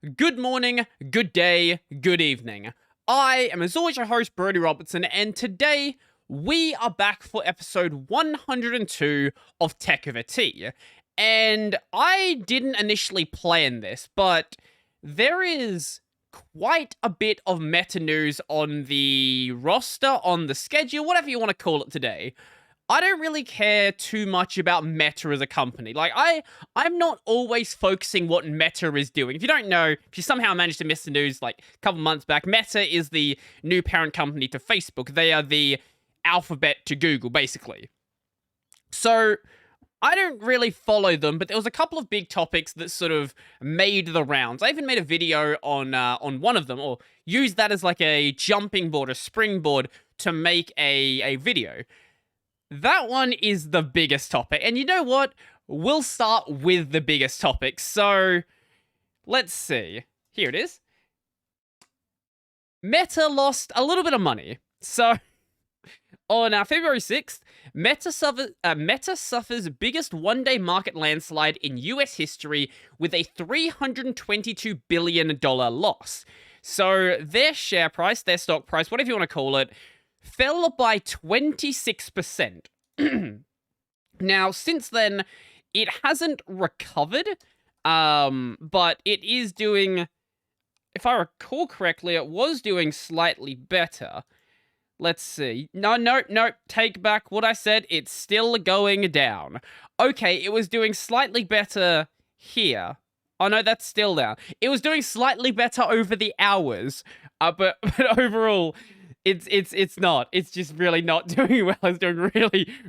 good morning, good day, good evening. I am as always your host, Brody Robertson, and today we are back for episode 102 of Tech Over Tea. And I didn't initially plan this, but there is quite a bit of meta news on the roster, on the schedule, whatever you want to call it today. I don't really care too much about Meta as a company. Like, I'm not always focusing what Meta is doing. If you don't know, if you somehow managed to miss the news like a couple months back, Meta is the new parent company to Facebook. They are the alphabet to Google, basically. So, I don't really follow them, but there was a couple of big topics that sort of made the rounds. I even made a video on one of them, or used that as like a jumping board, a springboard, to make a video. That one is the biggest topic. And you know what? We'll start with the biggest topic. So, let's see. Here it is. Meta lost a little bit of money. So, on February 6th, Meta suffers biggest one-day market landslide in US history with a $322 billion loss. So, their share price, their stock price, whatever you want to call it, fell by 26%. Now, since then, it hasn't recovered, but it is doing, if I recall correctly, it was doing slightly better. Let's see. No, take back what I said. It's still going down. Okay, it was doing slightly better here. Oh no, that's still down. It was doing slightly better over the hours, but overall, it's not. It's just really not doing well. It's doing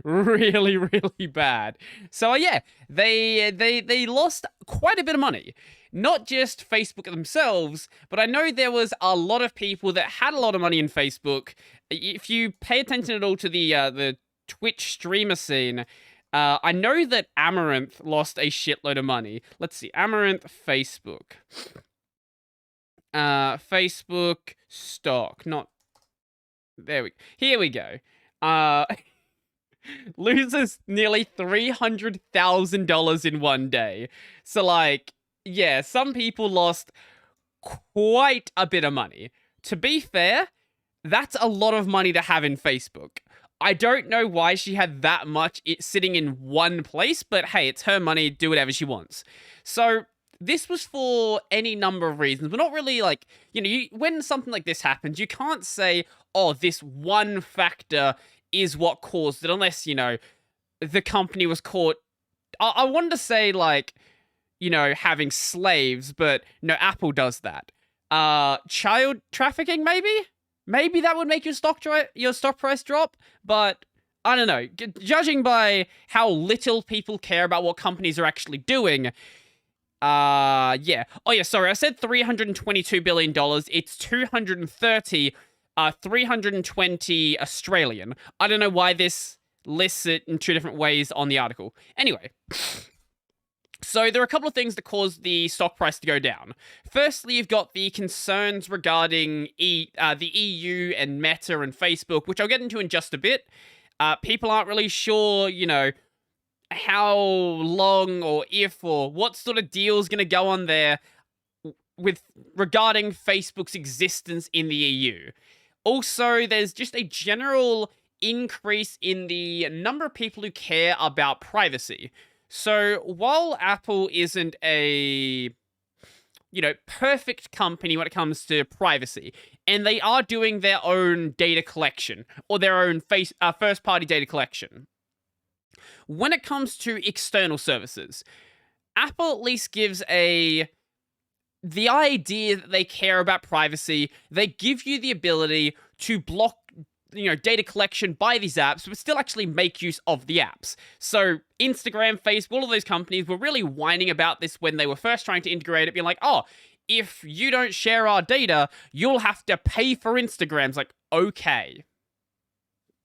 really bad. So yeah, they lost quite a bit of money. Not just Facebook themselves, but I know there was a lot of people that had a lot of money in Facebook. If you pay attention at all to the Twitch streamer scene, I know that Amaranth lost a shitload of money. Let's see, Amaranth, Facebook. Facebook stock, not... Here we go. Loses nearly $300,000 in one day. So, like, yeah, some people lost quite a bit of money. To be fair, that's a lot of money to have in Facebook. I don't know why she had that much sitting in one place, but hey, it's her money, do whatever she wants. So, this was for any number of reasons, but not really like, when something like this happens, you can't say, oh, this one factor is what caused it, unless, the company was caught. I wanted to say, like, having slaves, but no, Apple does that. Child trafficking, maybe? Maybe that would make your stock price drop, but I don't know. Judging by how little people care about what companies are actually doing, yeah. Oh, yeah, sorry. I said $322 billion. It's 320 Australian. I don't know why this lists it in two different ways on the article. Anyway. So there are a couple of things that caused the stock price to go down. Firstly, you've got the concerns regarding the EU and Meta and Facebook, which I'll get into in just a bit. People aren't really sure, how long or if or what sort of deal is going to go on there regarding Facebook's existence in the EU. Also, there's just a general increase in the number of people who care about privacy. So, while Apple isn't a, perfect company when it comes to privacy, and they are doing their own data collection, or their own first-party data collection, when it comes to external services, Apple at least gives the idea that they care about privacy. They give you the ability to block, data collection by these apps, but still actually make use of the apps. So Instagram, Facebook, all of those companies were really whining about this when they were first trying to integrate it, being like, oh, if you don't share our data, you'll have to pay for Instagrams. Like, okay.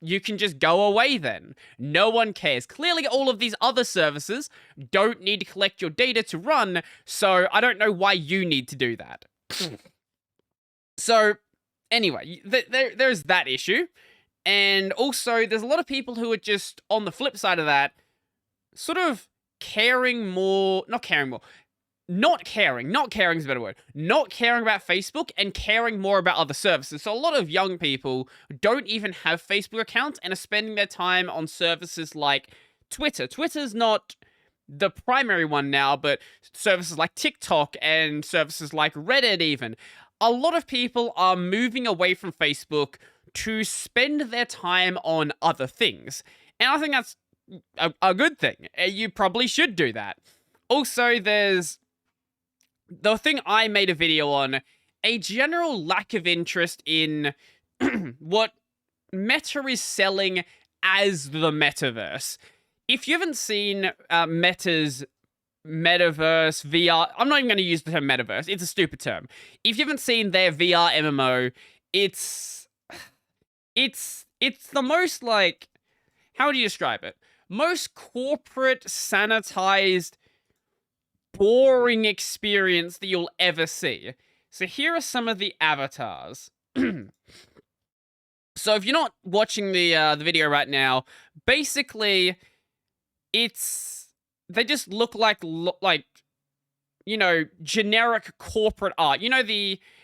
You can just go away then. No one cares. Clearly, all of these other services don't need to collect your data to run, so I don't know why you need to do that. So, anyway, there's that issue. And also, there's a lot of people who are just, on the flip side of that, sort of not caring more, not caring is a better word. Not caring about Facebook and caring more about other services. So a lot of young people don't even have Facebook accounts and are spending their time on services like Twitter. Twitter's not the primary one now, but services like TikTok and services like Reddit even. A lot of people are moving away from Facebook to spend their time on other things. And I think that's a good thing. You probably should do that. Also, there's the thing I made a video on, a general lack of interest in what Meta is selling as the metaverse. If you haven't seen Meta's metaverse, VR, I'm not even going to use the term metaverse, it's a stupid term. If you haven't seen their VR MMO, it's the most, like, how do you describe it? Most corporate, sanitized, boring experience that you'll ever see. So here are some of the avatars. So if you're not watching the video right now, basically, they just look like you know, generic corporate art. You know,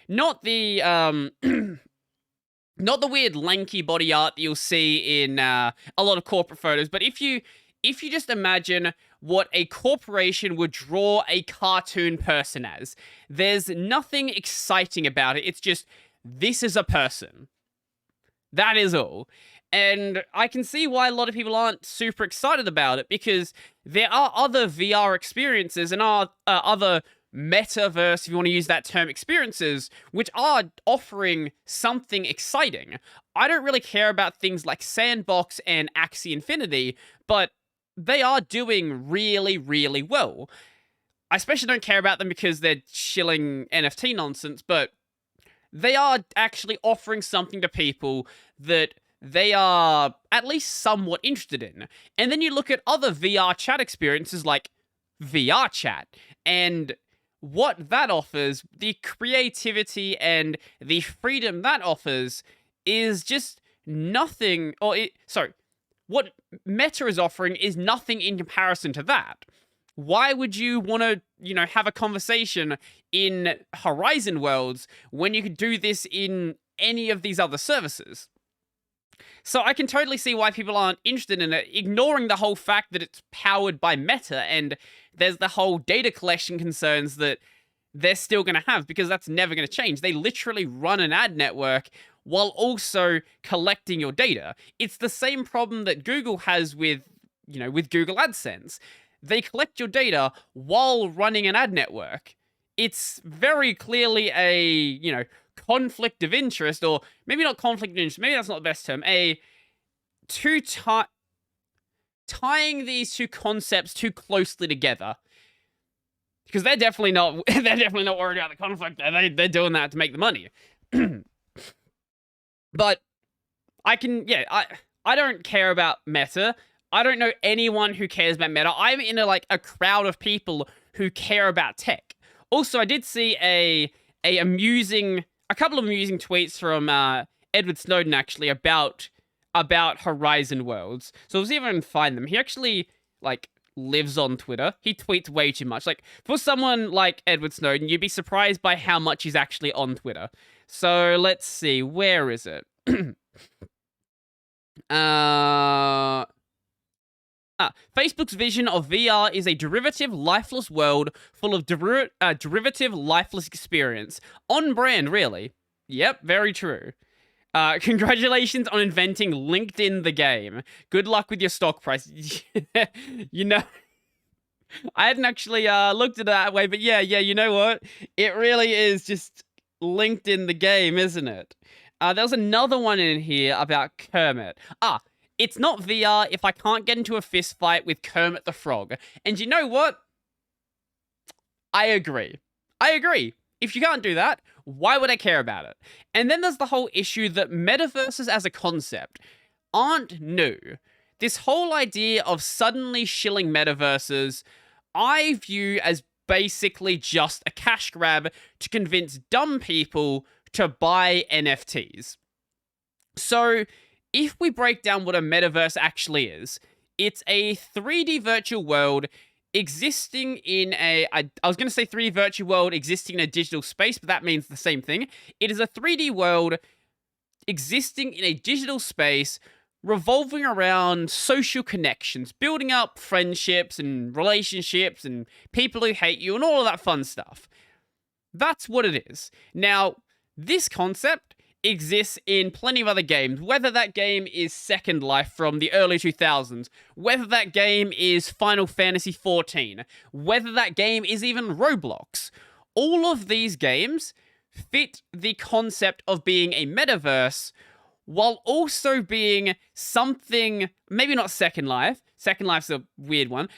not the weird lanky body art that you'll see in a lot of corporate photos, but if you just imagine what a corporation would draw a cartoon person as, there's nothing exciting about it. It's just, this is a person. That is all. And I can see why a lot of people aren't super excited about it, because there are other VR experiences and other metaverse, if you want to use that term, experiences, which are offering something exciting. I don't really care about things like Sandbox and Axie Infinity, but they are doing really, really well. I especially don't care about them because they're shilling NFT nonsense, but they are actually offering something to people that they are at least somewhat interested in. And then you look at other VR chat experiences like VR chat, and what that offers, the creativity and the freedom that offers, is just nothing. What Meta is offering is nothing in comparison to that. Why would you want to, have a conversation in Horizon Worlds when you could do this in any of these other services? So I can totally see why people aren't interested in it, ignoring the whole fact that it's powered by Meta, and there's the whole data collection concerns that they're still going to have, because that's never going to change. They literally run an ad network while also collecting your data. It's the same problem that Google has with Google AdSense. They collect your data while running an ad network. It's very clearly a, conflict of interest, or maybe not conflict of interest, maybe that's not the best term, tying these two concepts too closely together. Because they're definitely not worried about the conflict. They're doing that to make the money. But I don't care about Meta. I don't know anyone who cares about Meta. I'm in a crowd of people who care about tech. Also, I did see a couple of amusing tweets from Edward Snowden, actually, about Horizon Worlds. So let's see if I can find them. He actually lives on Twitter. He tweets way too much. For someone like Edward Snowden, you'd be surprised by how much he's actually on Twitter. So let's see, where is it? Facebook's vision of VR is a derivative, lifeless world full of derivative, lifeless experience. On brand, really. Yep, very true. Congratulations on inventing LinkedIn the game. Good luck with your stock price. I hadn't actually looked at it that way, but yeah, you know what? It really is just LinkedIn the game, isn't it? There was another one in here about Kermit. It's not VR if I can't get into a fist fight with Kermit the Frog. And you know what? I agree. If you can't do that, why would I care about it? And then there's the whole issue that metaverses as a concept aren't new. This whole idea of suddenly shilling metaverses, I view as basically just a cash grab to convince dumb people to buy NFTs. So, if we break down what a metaverse actually is, it's a 3D virtual world existing in I was going to say 3D virtual world existing in a digital space, but that means the same thing. It is a 3D world existing in a digital space revolving around social connections, building up friendships and relationships and people who hate you and all of that fun stuff. That's what it is. Now, this concept exists in plenty of other games, whether that game is Second Life from the early 2000s, whether that game is Final Fantasy XIV, whether that game is even Roblox. All of these games fit the concept of being a metaverse while also being something, maybe not Second Life. Second Life's a weird one.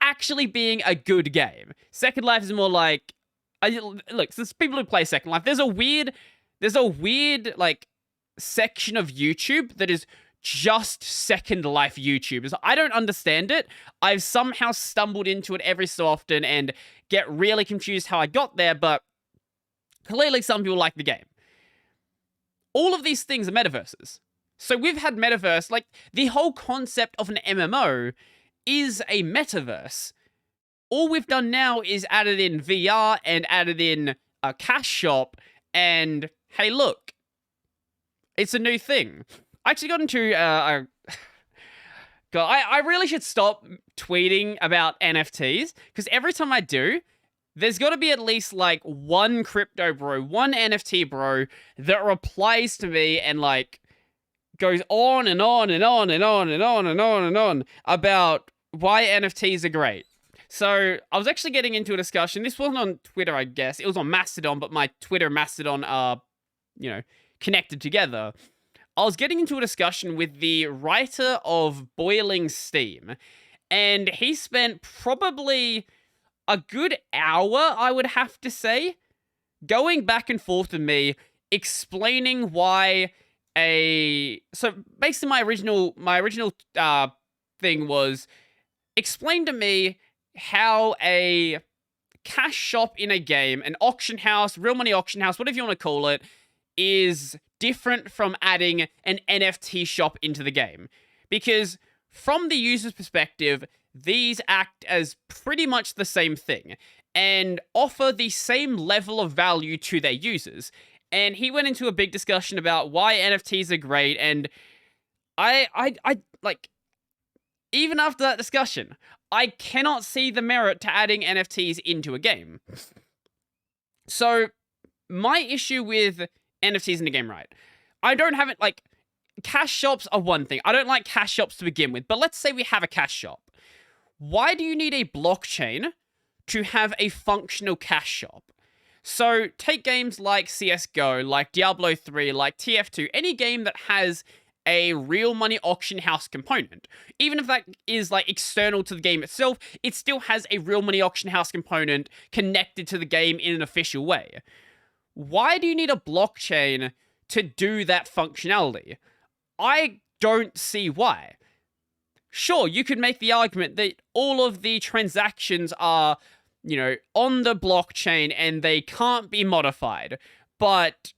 Actually being a good game. Second Life is more like, look, there's people who play Second Life. There's a weird like section of YouTube that is just Second Life YouTubers. I don't understand it. I've somehow stumbled into it every so often and get really confused how I got there, but clearly some people like the game. All of these things are metaverses. So we've had metaverse, like the whole concept of an MMO is a metaverse. All we've done now is added in VR and added in a cash shop and hey, look, it's a new thing. I actually got into, God, I really should stop tweeting about NFTs because every time I do, there's got to be at least, like, one crypto bro, one NFT bro that replies to me and, like, goes on and on and on and on and on and on and on about why NFTs are great. So, I was actually getting into a discussion. This wasn't on Twitter, I guess. It was on Mastodon, but my Twitter and Mastodon are, connected together. I was getting into a discussion with the writer of Boiling Steam, and he spent probably a good hour, I would have to say, going back and forth with me, explaining why so basically my original thing was, explain to me how a cash shop in a game, an auction house, real money auction house, whatever you want to call it, is different from adding an NFT shop into the game. Because from the user's perspective, these act as pretty much the same thing and offer the same level of value to their users. And he went into a big discussion about why NFTs are great, and I like, even after that discussion, I cannot see the merit to adding NFTs into a game. So, my issue with NFTs in the game, right? I don't have it, like, cash shops are one thing. I don't like cash shops to begin with, but let's say we have a cash shop. Why do you need a blockchain to have a functional cash shop? So, take games like CSGO, like Diablo 3, like TF2, any game that has a real money auction house component. Even if that is, like, external to the game itself, it still has a real money auction house component connected to the game in an official way. Why do you need a blockchain to do that functionality? I don't see why. Sure, you could make the argument that all of the transactions are, on the blockchain and they can't be modified. But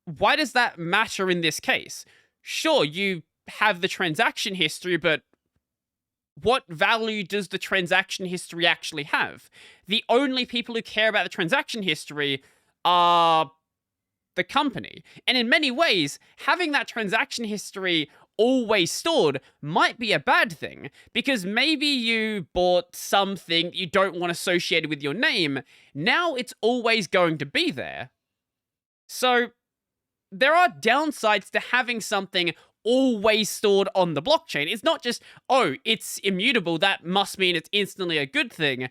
why does that matter in this case? Sure, you have the transaction history, but what value does the transaction history actually have? The only people who care about the transaction history are the company. And in many ways, having that transaction history always stored might be a bad thing, because maybe you bought something you don't want associated with your name. Now it's always going to be there. So there are downsides to having something always stored on the blockchain. It's not just, oh, it's immutable, that must mean it's instantly a good thing.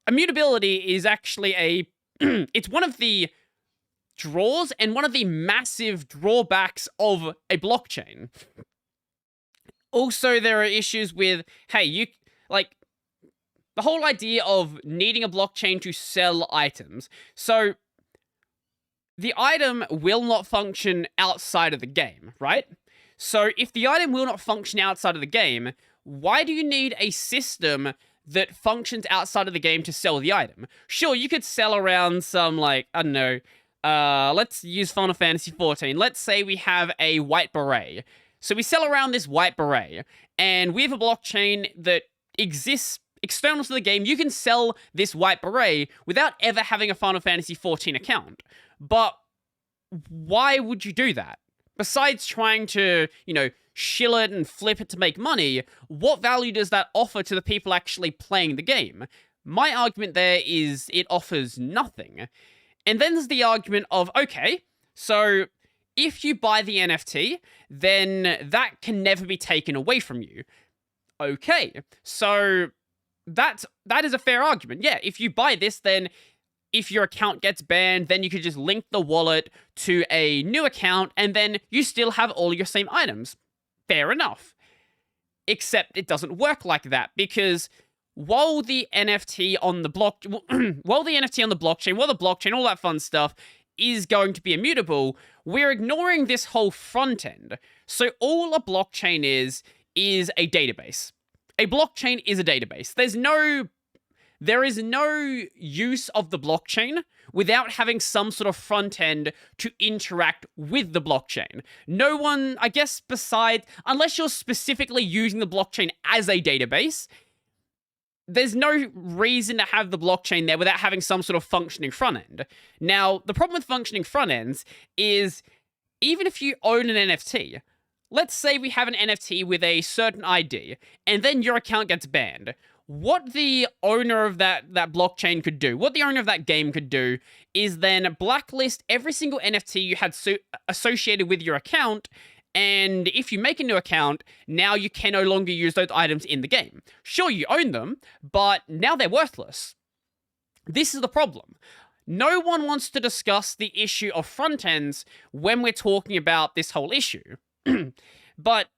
Immutability is actually it's one of the draws and one of the massive drawbacks of a blockchain. Also, there are issues with, hey, the whole idea of needing a blockchain to sell items. So, the item will not function outside of the game, right? So, if the item will not function outside of the game, why do you need a system that functions outside of the game to sell the item? Sure, you could sell around some, let's use Final Fantasy XIV. Let's say we have a white beret. So we sell around this white beret, and we have a blockchain that exists external to the game, you can sell this white beret without ever having a Final Fantasy XIV account. But why would you do that? Besides trying to, shill it and flip it to make money, what value does that offer to the people actually playing the game? My argument there is it offers nothing. And then there's the argument of, okay, so if you buy the NFT, then that can never be taken away from you. Okay, so that is a fair argument. Yeah, if you buy this, then if your account gets banned, then you could just link the wallet to a new account, and then you still have all your same items. Fair enough. Except it doesn't work like that, because while the NFT on the blockchain, while the blockchain, all that fun stuff is going to be immutable, we're ignoring this whole front end. So all a blockchain is a database. A blockchain is a database. There is no use of the blockchain without having some sort of front end to interact with the blockchain. No one, I guess, unless you're specifically using the blockchain as a database, there's no reason to have the blockchain there without having some sort of functioning front end. Now, the problem with functioning front ends is, even if you own an NFT, let's say we have an NFT with a certain ID, and then your account gets banned. What the owner of that blockchain could do, what the owner of that game could do, is then blacklist every single NFT you had associated with your account, and if you make a new account, now you can no longer use those items in the game. Sure, you own them, but now they're worthless. This is the problem. No one wants to discuss the issue of front ends when we're talking about this whole issue. But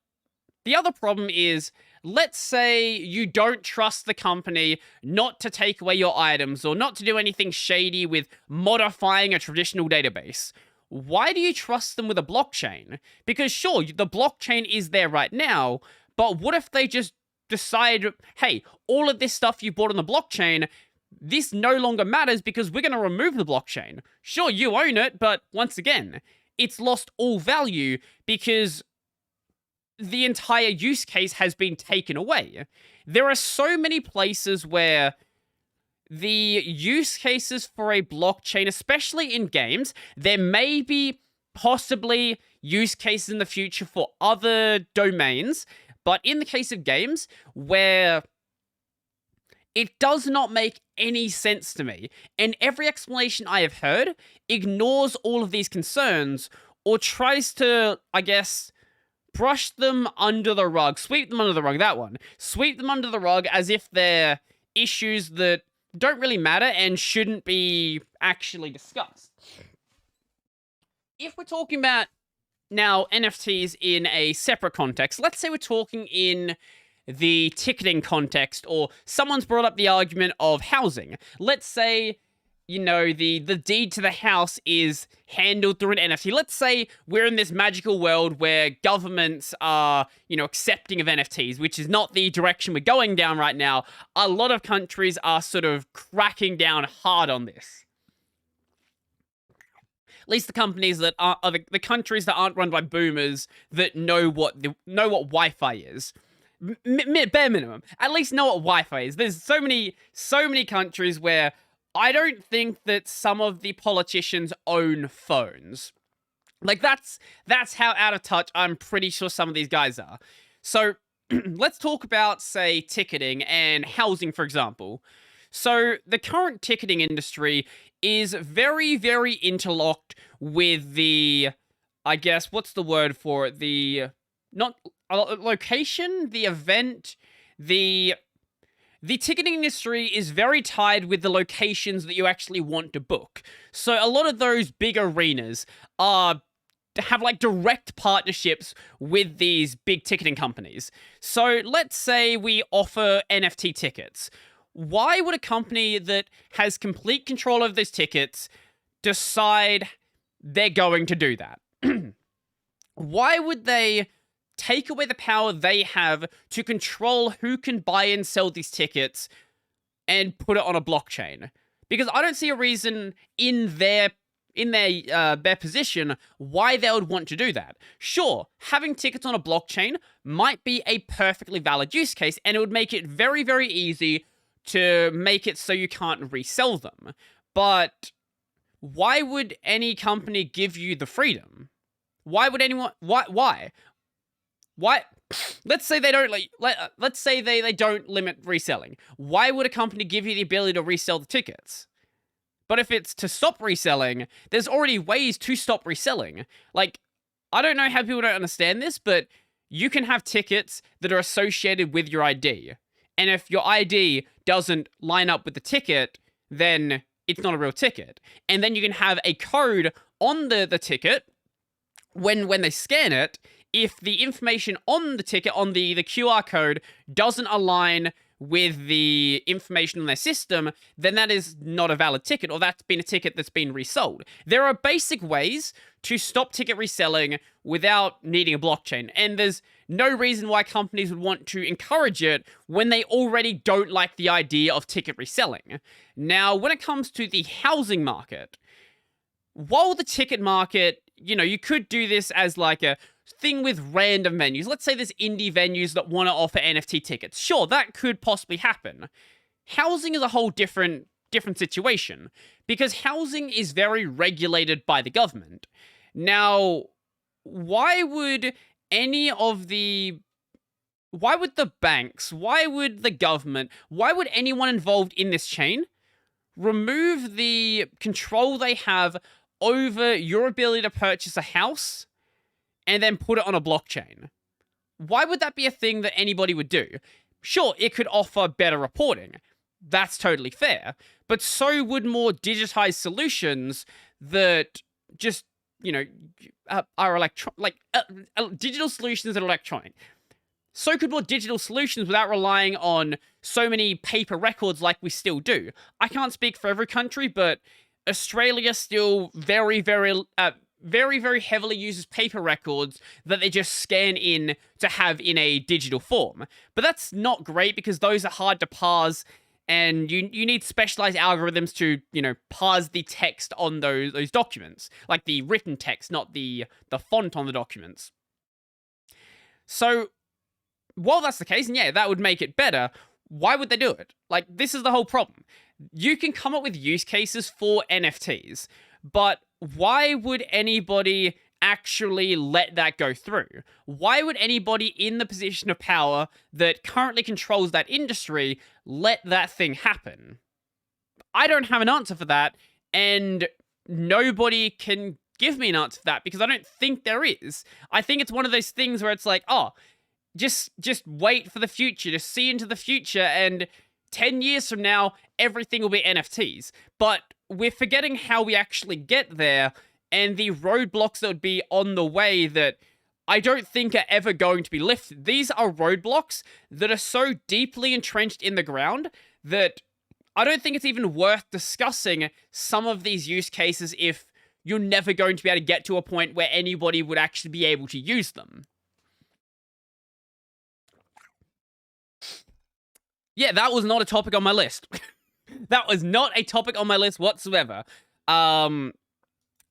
the other problem is, let's say you don't trust the company not to take away your items or not to do anything shady with modifying a traditional database. Why do you trust them with a blockchain? Because sure, the blockchain is there right now, but what if they just decide, hey, all of this stuff you bought on the blockchain, this no longer matters because we're going to remove the blockchain. Sure, you own it, but once again, it's lost all value because the entire use case has been taken away. There are so many places where the use cases for a blockchain, especially in games, there may be possibly use cases in the future for other domains, but in the case of games, where it does not make any sense to me, and every explanation I have heard ignores all of these concerns, or tries to, I guess, brush them under the rug, sweep them under the rug, sweep them under the rug as if they're issues that don't really matter and shouldn't be actually discussed. If we're talking about, now, NFTs in a separate context, let's say we're talking in the ticketing context, or someone's brought up the argument of housing. Let's say, the deed to the house is handled through an NFT. Let's say we're in this magical world where governments are, accepting of NFTs, which is not the direction we're going down right now. A lot of countries are sort of cracking down hard on this. At least the companies that are the countries that aren't run by boomers that know what Wi-Fi is. Bare minimum. At least know what Wi-Fi is. There's so many countries where I don't think that some of the politicians own phones. Like, that's how out of touch I'm pretty sure some of these guys are. So, let's talk about, say, ticketing and housing, for example. So, the current ticketing industry is very, very interlocked with the, I guess, what's the word for it? The, not, location, the event, the ticketing industry is very tied with the locations that you actually want to book. So a lot of those big arenas have like direct partnerships with these big ticketing companies. So let's say we offer NFT tickets. Why would a company that has complete control of those tickets decide they're going to do that? Why would they take away the power they have to control who can buy and sell these tickets and put it on a blockchain? Because I don't see a reason in their position why they would want to do that. Sure, having tickets on a blockchain might be a perfectly valid use case, and it would make it very, very easy to make it so you can't resell them. But why would any company give you the freedom? Why would anyone? Why? Let's say they don't let's say they don't limit reselling. Why would a company give you the ability to resell the tickets? But if it's to stop reselling, there's already ways to stop reselling. Like, I don't know how people don't understand this, but you can have tickets that are associated with your ID. And if your ID doesn't line up with the ticket, then it's not a real ticket. And then you can have a code on the ticket when they scan it. If the information on the ticket, on the QR code, doesn't align with the information on their system, then that is not a valid ticket, or that's been a ticket that's been resold. There are basic ways to stop ticket reselling without needing a blockchain, and there's no reason why companies would want to encourage it when they already don't like the idea of ticket reselling. Now, when it comes to the housing market, while the ticket market, you could do this as like a thing with random venues. Let's say there's indie venues that want to offer NFT tickets. Sure, that could possibly happen. Housing is a whole different situation, because housing is very regulated by the government. Now, why would the banks, why would the government, why would anyone involved in this chain remove the control they have over your ability to purchase a house and then put it on a blockchain? Why would that be a thing that anybody would do? Sure, it could offer better reporting. That's totally fair. But so would more digitized solutions that just, are digital solutions that are electronic. So could more digital solutions without relying on so many paper records like we still do. I can't speak for every country, but Australia still very, very heavily uses paper records that they just scan in to have in a digital form. But that's not great, because those are hard to parse, and you need specialized algorithms to, parse the text on those documents, like the written text, not the font on the documents. So, while that's the case, and yeah, that would make it better, why would they do it? Like, this is the whole problem. You can come up with use cases for NFTs, but why would anybody actually let that go through? Why would anybody in the position of power that currently controls that industry let that thing happen? I don't have an answer for that, and nobody can give me an answer for that, because I don't think there is. I think it's one of those things where it's like, just wait for the future, just see into the future, and 10 years from now, everything will be NFTs. But we're forgetting how we actually get there, and the roadblocks that would be on the way that I don't think are ever going to be lifted. These are roadblocks that are so deeply entrenched in the ground that I don't think it's even worth discussing some of these use cases if you're never going to be able to get to a point where anybody would actually be able to use them. Yeah, that was not a topic on my list. That was not a topic on my list whatsoever.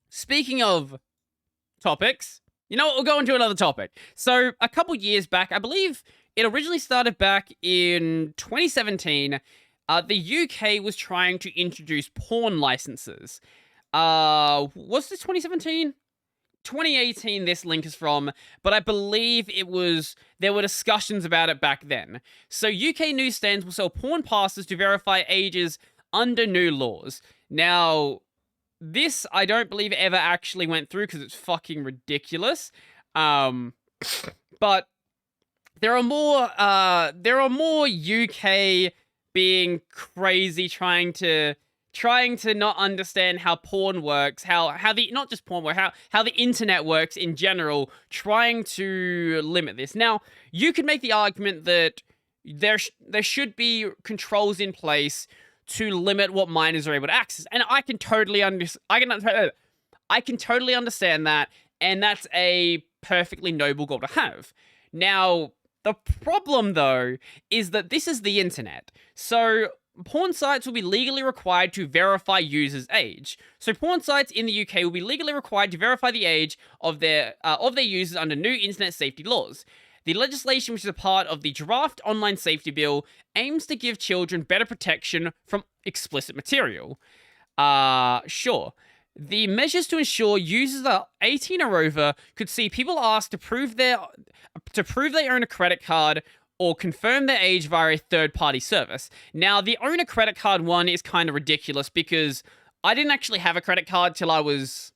Speaking of topics, you know what? We'll go into another topic. So, a couple years back, I believe it originally started back in 2017, the UK was trying to introduce porn licenses. Was this 2017? 2018 this link is from, but I believe there were discussions about it back then. So UK newsstands will sell porn passes to verify ages under new laws. Now, this I don't believe ever actually went through because it's fucking ridiculous. But there are more UK being crazy, trying to not understand how porn works, how the not just porn work, how the internet works in general, trying to limit this. Now, you could make the argument that there should be controls in place to limit what minors are able to access, and I can totally understand that, and that's a perfectly noble goal to have. Now, the problem though is that this is the internet, so porn sites will be legally required to verify users' age. So porn sites in the UK will be legally required to verify the age of their users under new internet safety laws. The legislation, which is a part of the draft online safety bill, aims to give children better protection from explicit material. Sure. The measures to ensure users are 18 or over could see people asked to prove they own a credit card or confirm their age via a third-party service. Now, the own a credit card one is kind of ridiculous because I didn't actually have a credit card till I was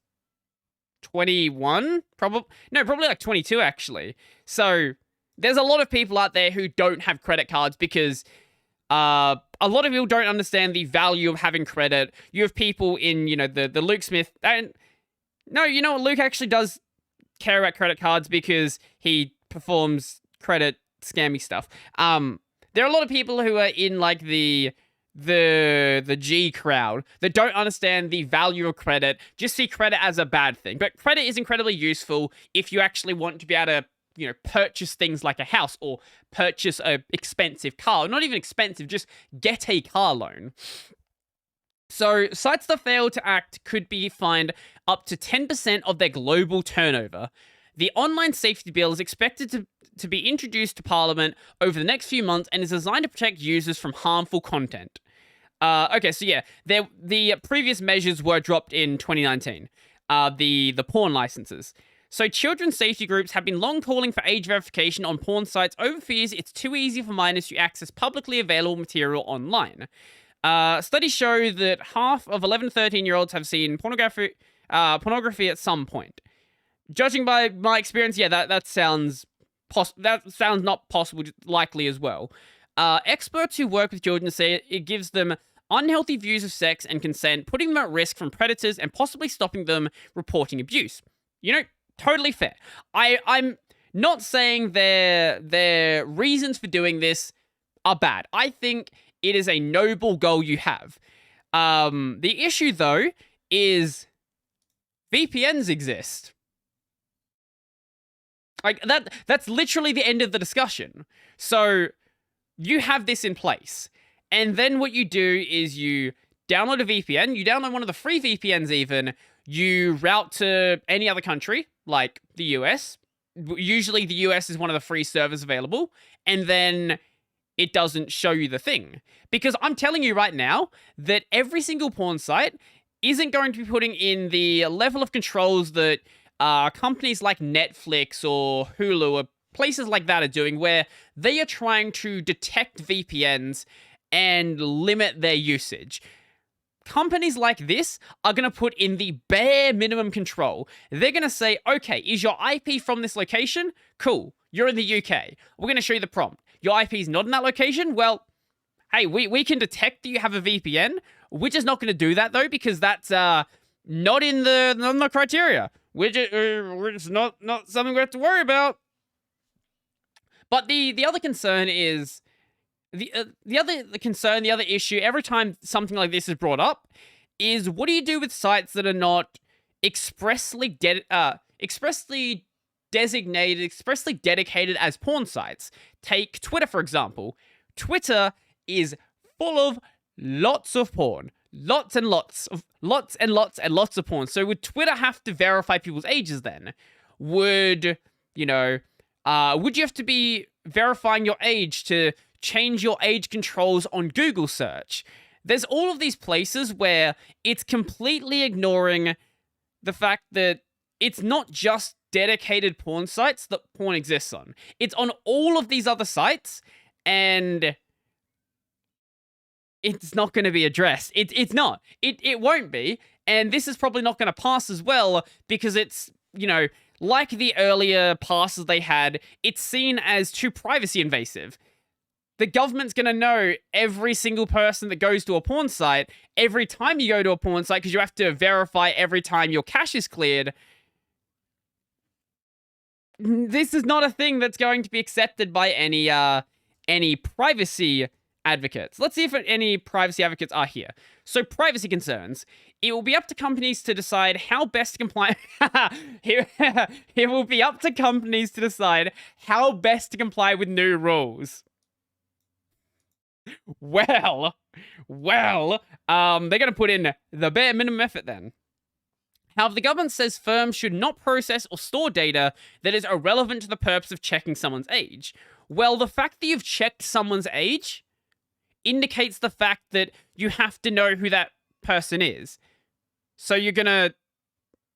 21, probably like 22 actually. So there's a lot of people out there who don't have credit cards because a lot of people don't understand the value of having credit. You have people in, the Luke Smith, and no, you know what, Luke actually does care about credit cards because he performs credit scammy stuff. There are a lot of people who are in like the G crowd that don't understand the value of credit, just see credit as a bad thing. But credit is incredibly useful if you actually want to be able to, purchase things like a house or purchase a expensive car. Not even expensive, just get a car loan. So sites that fail to act could be fined up to 10% of their global turnover. The online safety bill is expected to be introduced to Parliament over the next few months and is designed to protect users from harmful content. Okay, so yeah, the previous measures were dropped in 2019. The porn licenses. So children's safety groups have been long calling for age verification on porn sites over fears it's too easy for minors to access publicly available material online. Studies show that half of 11 to 13-year-olds have seen pornography at some point. Judging by my experience, yeah, that sounds not possible, likely as well. Experts who work with children say it gives them unhealthy views of sex and consent, putting them at risk from predators and possibly stopping them reporting abuse. Totally fair. I'm not saying their reasons for doing this are bad. I think it is a noble goal you have. The issue, though, is VPNs exist. Like, that's literally the end of the discussion. So, you have this in place. And then what you do is you download a VPN, you download one of the free VPNs even, you route to any other country, like the US. Usually the US is one of the free servers available, and then it doesn't show you the thing. Because I'm telling you right now that every single porn site isn't going to be putting in the level of controls that companies like Netflix or Hulu or places like that are doing, where they are trying to detect VPNs and limit their usage. Companies like this are going to put in the bare minimum control. They're going to say, okay, is your IP from this location? Cool. You're in the UK. We're going to show you the prompt. Your IP is not in that location? Well, hey, we can detect that you have a VPN. We're just not going to do that, though, because that's not in the criteria. We're just not something we have to worry about. But the other concern is... The other issue, every time something like this is brought up, is what do you do with sites that are not expressly dedicated as porn sites? Take Twitter, for example. Twitter is full of lots of porn. Lots and lots of porn. So would Twitter have to verify people's ages then? Would you have to be verifying your age to change your age controls on Google search? There's all of these places where it's completely ignoring the fact that it's not just dedicated porn sites that porn exists on. It's on all of these other sites, and it's not going to be addressed. It's not. It won't be, and this is probably not going to pass as well because it's, like the earlier passes they had, it's seen as too privacy invasive. The government's going to know every single person that goes to a porn site, every time you go to a porn site, because you have to verify every time your cache is cleared. This is not a thing that's going to be accepted by any privacy advocates. Let's see if any privacy advocates are here. So, privacy concerns. It will be up to companies to decide how best to comply. It will be up to companies to decide how best to comply with new rules. Well, they're going to put in the bare minimum effort then. However, the government says firms should not process or store data that is irrelevant to the purpose of checking someone's age. Well, the fact that you've checked someone's age indicates the fact that you have to know who that person is. So you're gonna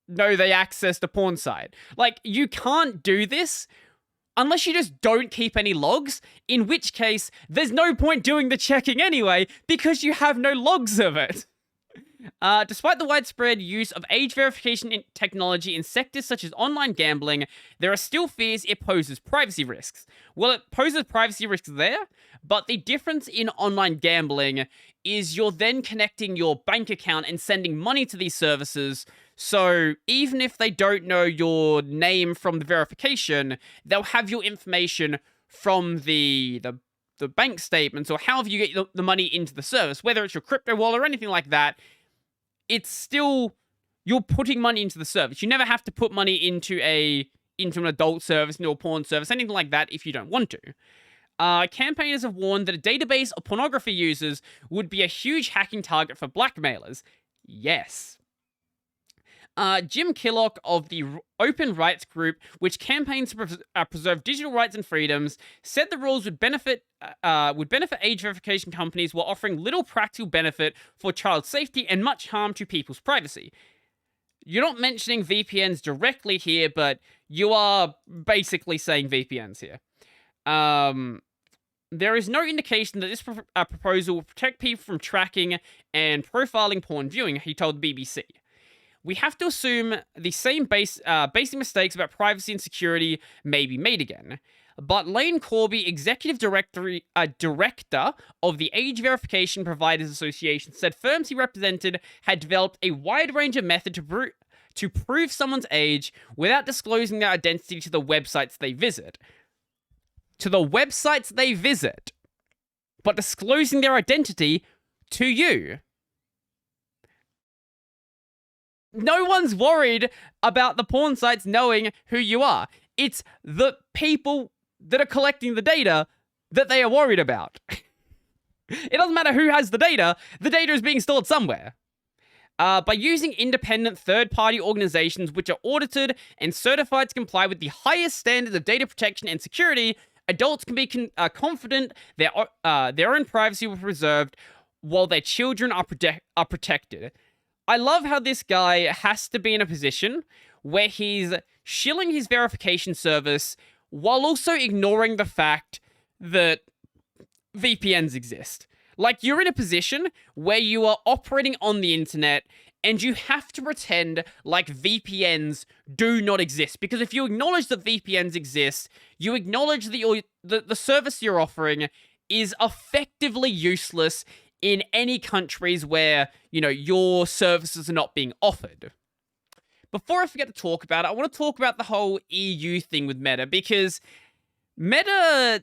know they accessed a porn site. Like, you can't do this unless you just don't keep any logs, in which case, there's no point doing the checking anyway, because you have no logs of it. Despite the widespread use of age verification technology in sectors such as online gambling, there are still fears it poses privacy risks. Well, it poses privacy risks there, but the difference in online gambling is you're then connecting your bank account and sending money to these services, so even if they don't know your name from the verification, they'll have your information from the bank statements or however you get the money into the service, whether it's your crypto wallet or anything like that. It's still, you're putting money into the service. You never have to put money into an adult service, into a porn service, anything like that if you don't want to. Campaigners have warned that a database of pornography users would be a huge hacking target for blackmailers. Yes. Jim Killock of the Open Rights Group, which campaigns to preserve digital rights and freedoms, said the rules would benefit age verification companies while offering little practical benefit for child safety and much harm to people's privacy. You're not mentioning VPNs directly here, but you are basically saying VPNs here. There is no indication that this proposal will protect people from tracking and profiling porn viewing, he told the BBC. We have to assume the same basic mistakes about privacy and security may be made again. But Lane Corby, Executive Director of the Age Verification Providers Association, said firms he represented had developed a wide range of methods to prove someone's age without disclosing their identity to the websites they visit. But disclosing their identity to you. No one's worried about the porn sites knowing who you are. It's the people that are collecting the data that they are worried about. It doesn't matter who has the data is being stored somewhere. By using independent third-party organizations which are audited and certified to comply with the highest standards of data protection and security, adults can be confident their own privacy will be preserved while their children are protected. I love how this guy has to be in a position where he's shilling his verification service while also ignoring the fact that VPNs exist. Like, you're in a position where you are operating on the internet and you have to pretend like VPNs do not exist. Because if you acknowledge that VPNs exist, you acknowledge that the service you're offering is effectively useless in any countries where, your services are not being offered. Before I forget to talk about it, I want to talk about the whole EU thing with Meta, because Meta,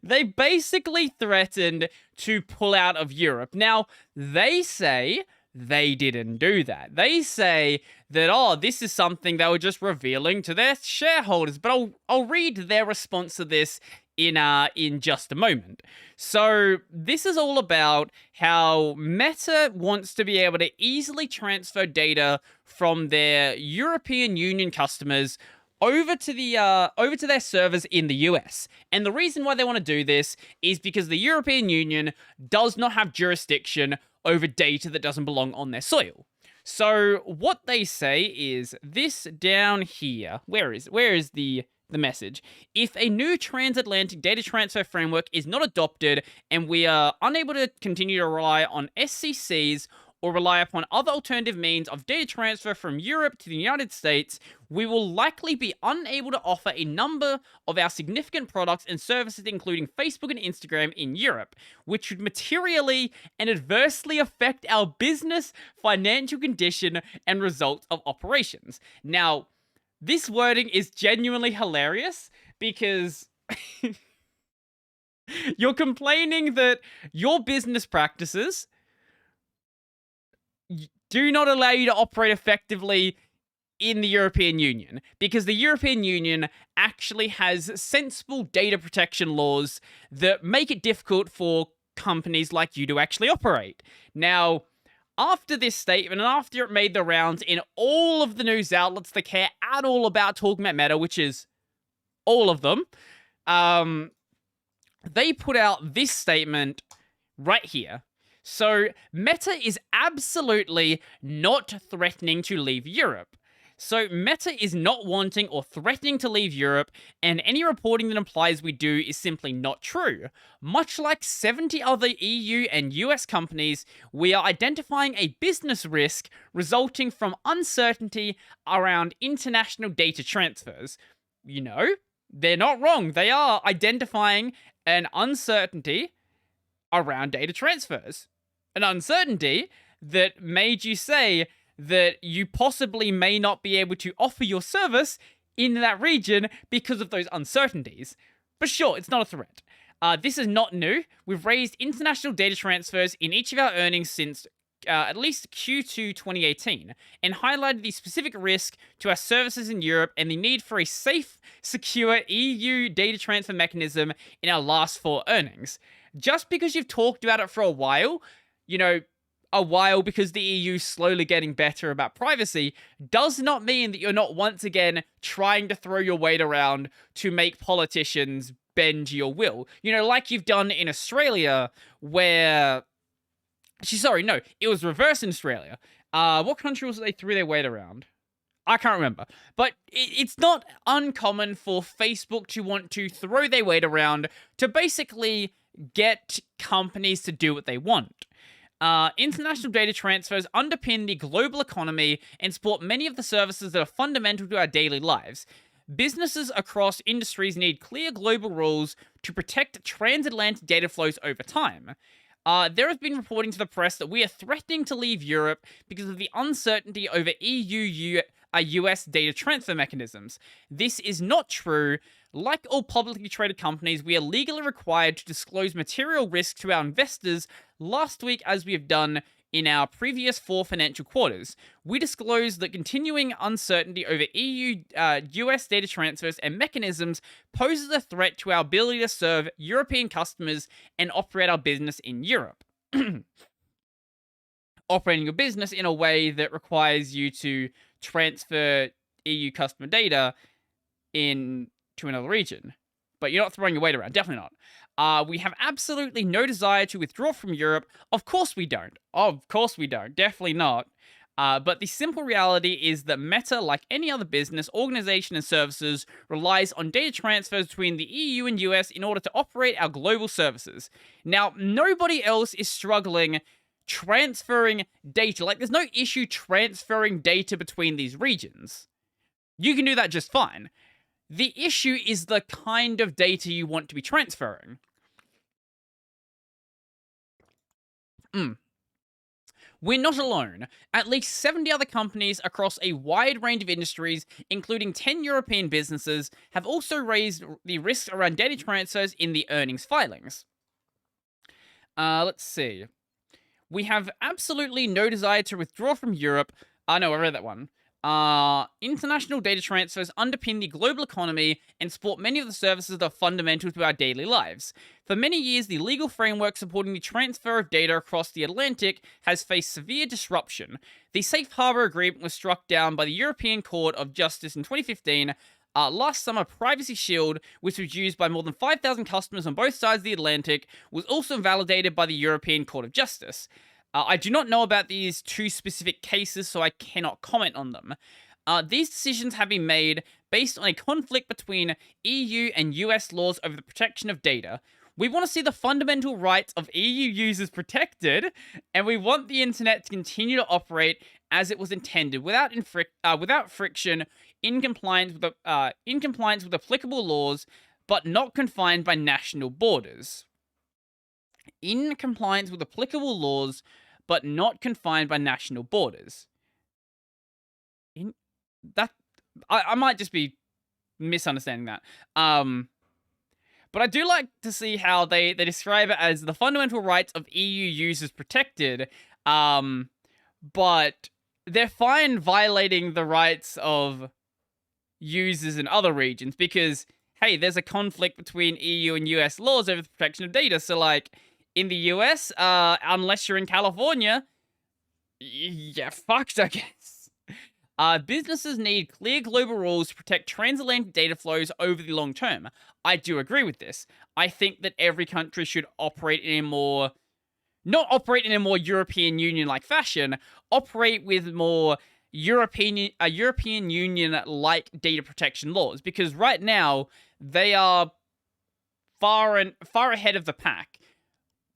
they basically threatened to pull out of Europe. Now, they say they didn't do that. They say that, this is something they were just revealing to their shareholders, but I'll read their response to this in just a moment. So this is all about how Meta wants to be able to easily transfer data from their European Union customers over to their servers in the US. And the reason why they want to do this is because the European Union does not have jurisdiction over data that doesn't belong on their soil. So what they say is this down here. Where is the message? If a new transatlantic data transfer framework is not adopted and we are unable to continue to rely on SCCs or rely upon other alternative means of data transfer from Europe to the United States, we will likely be unable to offer a number of our significant products and services, including Facebook and Instagram, in Europe, which would materially and adversely affect our business, financial condition, and results of operations. Now, this wording is genuinely hilarious because you're complaining that your business practices do not allow you to operate effectively in the European Union, because the European Union actually has sensible data protection laws that make it difficult for companies like you to actually operate. Now, after this statement and after it made the rounds in all of the news outlets that care at all about talking about Meta, which is all of them, they put out this statement right here. So Meta is absolutely not threatening to leave Europe. So Meta is not wanting or threatening to leave Europe, and any reporting that implies we do is simply not true. Much like 70 other EU and US companies, we are identifying a business risk resulting from uncertainty around international data transfers. You know, they're not wrong. They are identifying an uncertainty around data transfers. An uncertainty that made you say that you possibly may not be able to offer your service in that region because of those uncertainties. But sure, it's not a threat. This is not new. We've raised international data transfers in each of our earnings since at least Q2 2018, and highlighted the specific risk to our services in Europe and the need for a safe, secure EU data transfer mechanism in our last 4 earnings. Just because you've talked about it for a while, because the EU's slowly getting better about privacy, does not mean that you're not once again trying to throw your weight around to make politicians bend your will. Like you've done in Australia, where... Sorry, no, it was reversed in Australia. What country was it they threw their weight around? I can't remember. But it's not uncommon for Facebook to want to throw their weight around to basically get companies to do what they want. International data transfers underpin the global economy and support many of the services that are fundamental to our daily lives. Businesses across industries need clear global rules to protect transatlantic data flows over time. There has been reporting to the press that we are threatening to leave Europe because of the uncertainty over EU-US data transfer mechanisms. This is not true. Like all publicly traded companies, we are legally required to disclose material risk to our investors last week, as we have done in our previous 4 financial quarters. We disclosed that continuing uncertainty over EU-US data transfers and mechanisms poses a threat to our ability to serve European customers and operate our business in Europe. Operating your business in a way that requires you to transfer EU customer data to another region. But you're not throwing your weight around. Definitely not. We have absolutely no desire to withdraw from Europe. Of course we don't. Definitely not. But the simple reality is that Meta, like any other business, organization, and services, relies on data transfers between the EU and US in order to operate our global services. Now, nobody else is struggling transferring data. Like, there's no issue transferring data between these regions. You can do that just fine. The issue is the kind of data you want to be transferring. We're not alone. At least 70 other companies across a wide range of industries, including 10 European businesses, have also raised the risks around data transfers in the earnings filings. Let's see. We have absolutely no desire to withdraw from Europe. No, I read that one. International data transfers underpin the global economy and support many of the services that are fundamental to our daily lives. For many years, the legal framework supporting the transfer of data across the Atlantic has faced severe disruption. The Safe Harbor Agreement was struck down by the European Court of Justice in 2015. Last summer, Privacy Shield, which was used by more than 5,000 customers on both sides of the Atlantic, was also invalidated by the European Court of Justice. I do not know about these 2 specific cases, so I cannot comment on them. These decisions have been made based on a conflict between EU and US laws over the protection of data. We want to see the fundamental rights of EU users protected, and we want the internet to continue to operate as it was intended, without friction, in compliance with applicable laws, but not confined by national borders. In compliance with applicable laws, but not confined by national borders. I might just be misunderstanding that. But I do like to see how they describe it as the fundamental rights of EU users protected, but they're fine violating the rights of users in other regions because, hey, there's a conflict between EU and US laws over the protection of data. So, like, in the US, unless you're in California, Yeah, fucked, I guess. Businesses need clear global rules to protect transatlantic data flows over the long term. I do agree with this. I think that every country should operate in a more, not operate in a more European Union like fashion, operate with more European Union like data protection laws, because right now they are far ahead of the pack.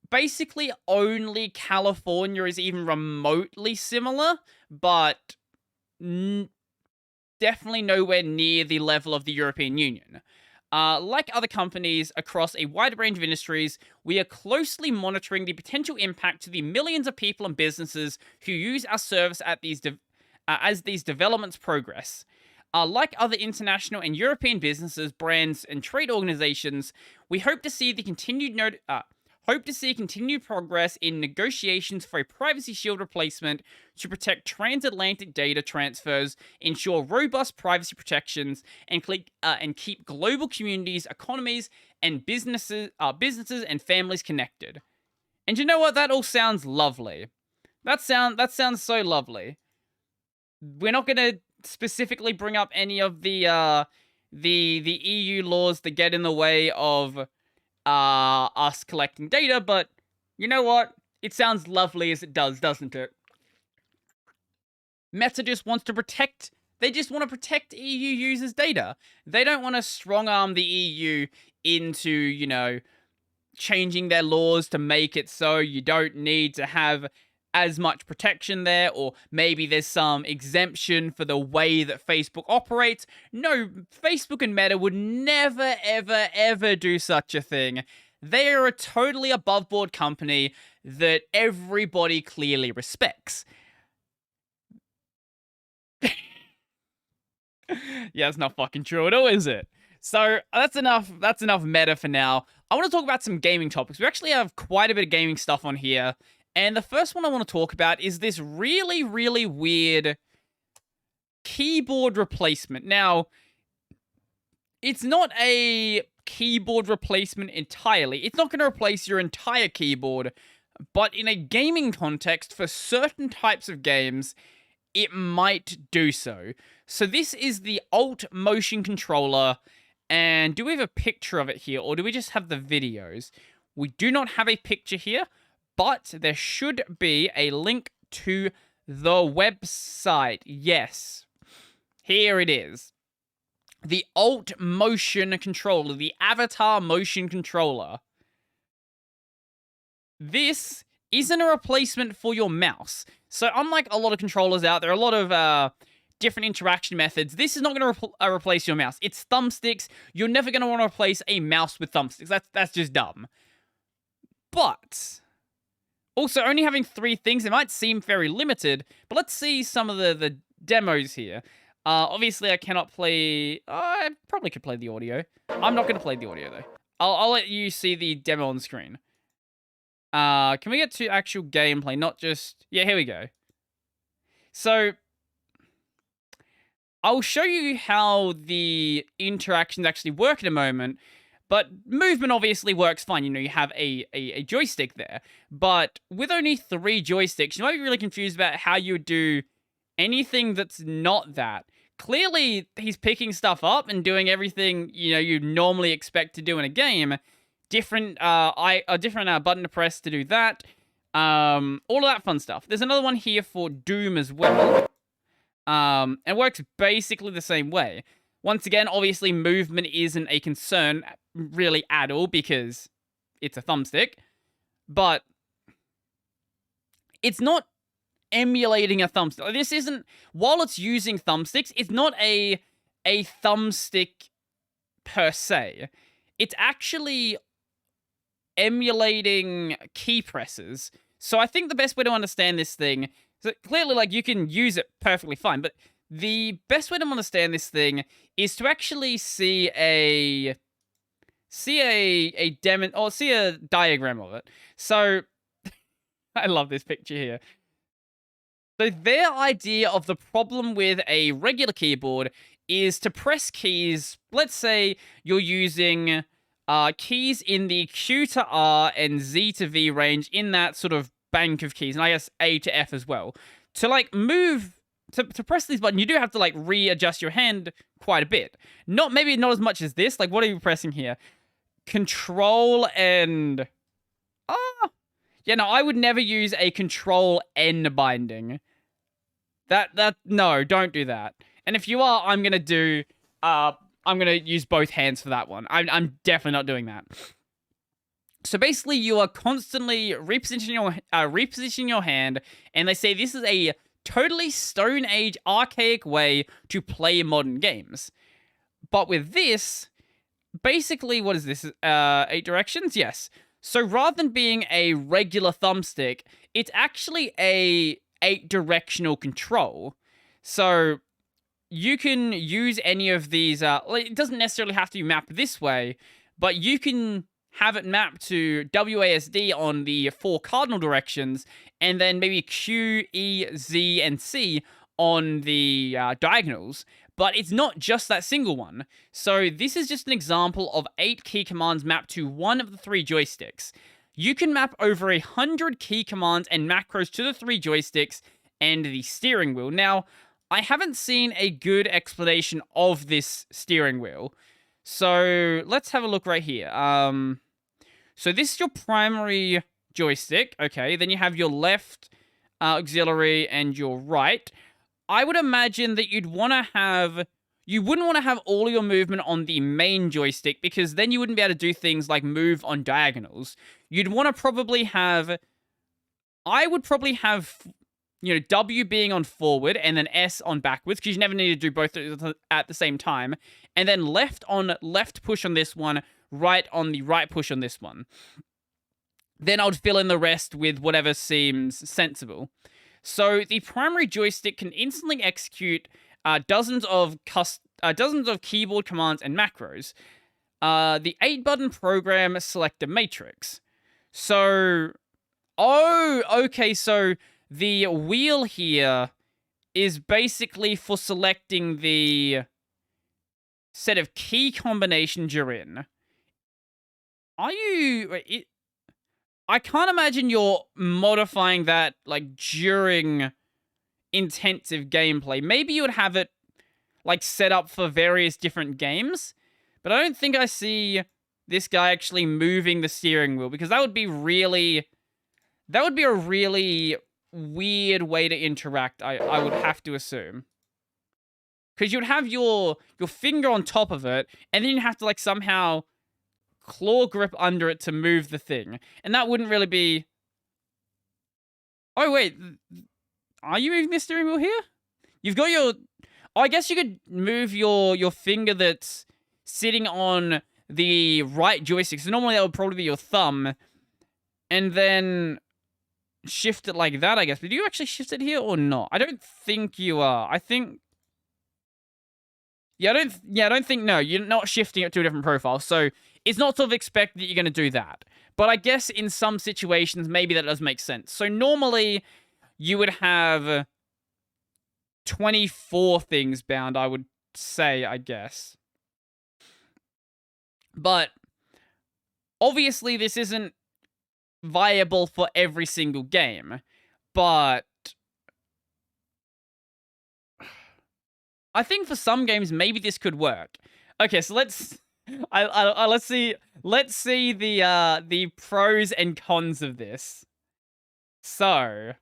Basically, only California is even remotely similar, but definitely nowhere near the level of the European Union. Like other companies across a wide range of industries, we are closely monitoring the potential impact to the millions of people and businesses who use our service as these developments progress. Like other international and European businesses, brands, and trade organizations, we hope to see continued progress in negotiations for a privacy shield replacement to protect transatlantic data transfers, ensure robust privacy protections, and keep global communities, economies, and businesses and families connected. And you know what? That all sounds lovely. That sounds so lovely. We're not going to specifically bring up any of the EU laws that get in the way of us collecting data, but you know what? It sounds lovely as it does, doesn't it? Meta just wants to protect. They just want to protect EU users' data. They don't want to strong arm the EU into, changing their laws to make it so you don't need to have as much protection there, or maybe there's some exemption for the way that Facebook operates. No, Facebook and Meta would never, ever, ever do such a thing. They are a totally above-board company that everybody clearly respects. Yeah, it's not fucking true at all, is it? So that's enough Meta for now. I want to talk about some gaming topics. We actually have quite a bit of gaming stuff on here. And the first one I want to talk about is this really, really weird keyboard replacement. Now, it's not a keyboard replacement entirely. It's not going to replace your entire keyboard, but in a gaming context, for certain types of games, it might do so. So this is the Alt motion controller, and do we have a picture of it here, or do we just have the videos? We do not have a picture here, but there should be a link to the website. Yes. Here it is. The Alt motion controller, the Avatar motion controller. This isn't a replacement for your mouse. So unlike a lot of controllers out there, a lot of different interaction methods, this is not going to replace your mouse. It's thumbsticks. You're never going to want to replace a mouse with thumbsticks. That's just dumb. But also, only having 3 things, it might seem very limited, but let's see some of the demos here. Obviously, I cannot play. I probably could play the audio. I'm not going to play the audio, though. I'll let you see the demo on screen. Can we get to actual gameplay, not just... Yeah, here we go. So, I'll show you how the interactions actually work in a moment, but movement obviously works fine. You have a joystick there. But with only 3 joysticks, you might be really confused about how you would do anything that's not that. Clearly, he's picking stuff up and doing everything, you'd normally expect to do in a game. Different button to press to do that. All of that fun stuff. There's another one here for Doom as well. It works basically the same way. Once again, obviously, movement isn't a concern really at all because it's a thumbstick. But it's not emulating a thumbstick. This isn't... While it's using thumbsticks, it's not a thumbstick per se. It's actually emulating key presses. So I think the best way to understand this thing... So clearly, you can use it perfectly fine, but the best way to understand this thing is to actually see a diagram of it. So, I love this picture here. So their idea of the problem with a regular keyboard is to press keys. Let's say you're using keys in the Q to R and Z to V range in that sort of bank of keys, and I guess A to F as well. To like move, to press these buttons, you do have to like readjust your hand quite a bit. Maybe not as much as this. Like, what are you pressing here? Control and... yeah, no, I would never use a Control N binding. No, don't do that. And if you are, I'm gonna use both hands for that one. I'm definitely not doing that. So basically, you are constantly repositioning your hand, and they say this is a totally Stone Age archaic way to play modern games. But with this, basically, what is this? 8 directions? Yes. So rather than being a regular thumbstick, it's actually a 8-directional control. So you can use any of these, it doesn't necessarily have to be mapped this way, but you can have it mapped to WASD on the 4 cardinal directions, and then maybe Q, E, Z, and C on the diagonals. But it's not just that single one. So this is just an example of 8 key commands mapped to one of the 3 joysticks. You can map over 100 key commands and macros to the 3 joysticks and the steering wheel. Now, I haven't seen a good explanation of this steering wheel. So let's have a look right here. So this is your primary joystick. Okay, then you have your left auxiliary and your right. I would imagine that you wouldn't want to have all your movement on the main joystick, because then you wouldn't be able to do things like move on diagonals. You'd want to probably have... I would probably have, W being on forward and then S on backwards, because you never need to do both at the same time. And then left on left push on this one, right on the right push on this one. Then I would fill in the rest with whatever seems sensible. So the primary joystick can instantly execute dozens of keyboard commands and macros. The 8-button program selector matrix. So, okay, so the wheel here is basically for selecting the set of key combinations you're in. I can't imagine you're modifying that, like, during intensive gameplay. Maybe you would have it, like, set up for various different games, but I don't think I see this guy actually moving the steering wheel, because that would be a really weird way to interact, I would have to assume. Because you'd have your finger on top of it, and then you'd have to, like, somehow claw grip under it to move the thing. And that wouldn't really be... Oh, wait. Are you moving the steering wheel here? You've got your... Oh, I guess you could move your finger that's sitting on the right joystick. So normally that would probably be your thumb. And then shift it like that, I guess. But do you actually shift it here or not? I don't think you are. I think... I don't think... No, you're not shifting it to a different profile. So it's not sort of expected that you're going to do that. But I guess in some situations, maybe that does make sense. So normally, you would have 24 things bound, I would say, I guess. But obviously, this isn't viable for every single game. But I think for some games, maybe this could work. Okay, so let's see the pros and cons of this. So,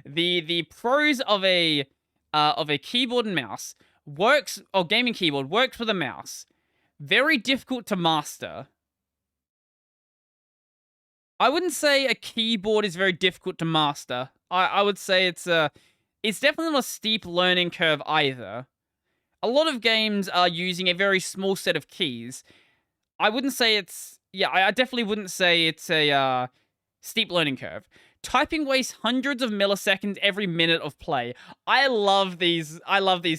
the pros of a keyboard and mouse works, or gaming keyboard works with a mouse. Very difficult to master. I wouldn't say a keyboard is very difficult to master. I would say it's definitely not a steep learning curve either. A lot of games are using a very small set of keys. I wouldn't say it's... Yeah, I definitely wouldn't say it's a steep learning curve. Typing wastes hundreds of milliseconds every minute of play. I love these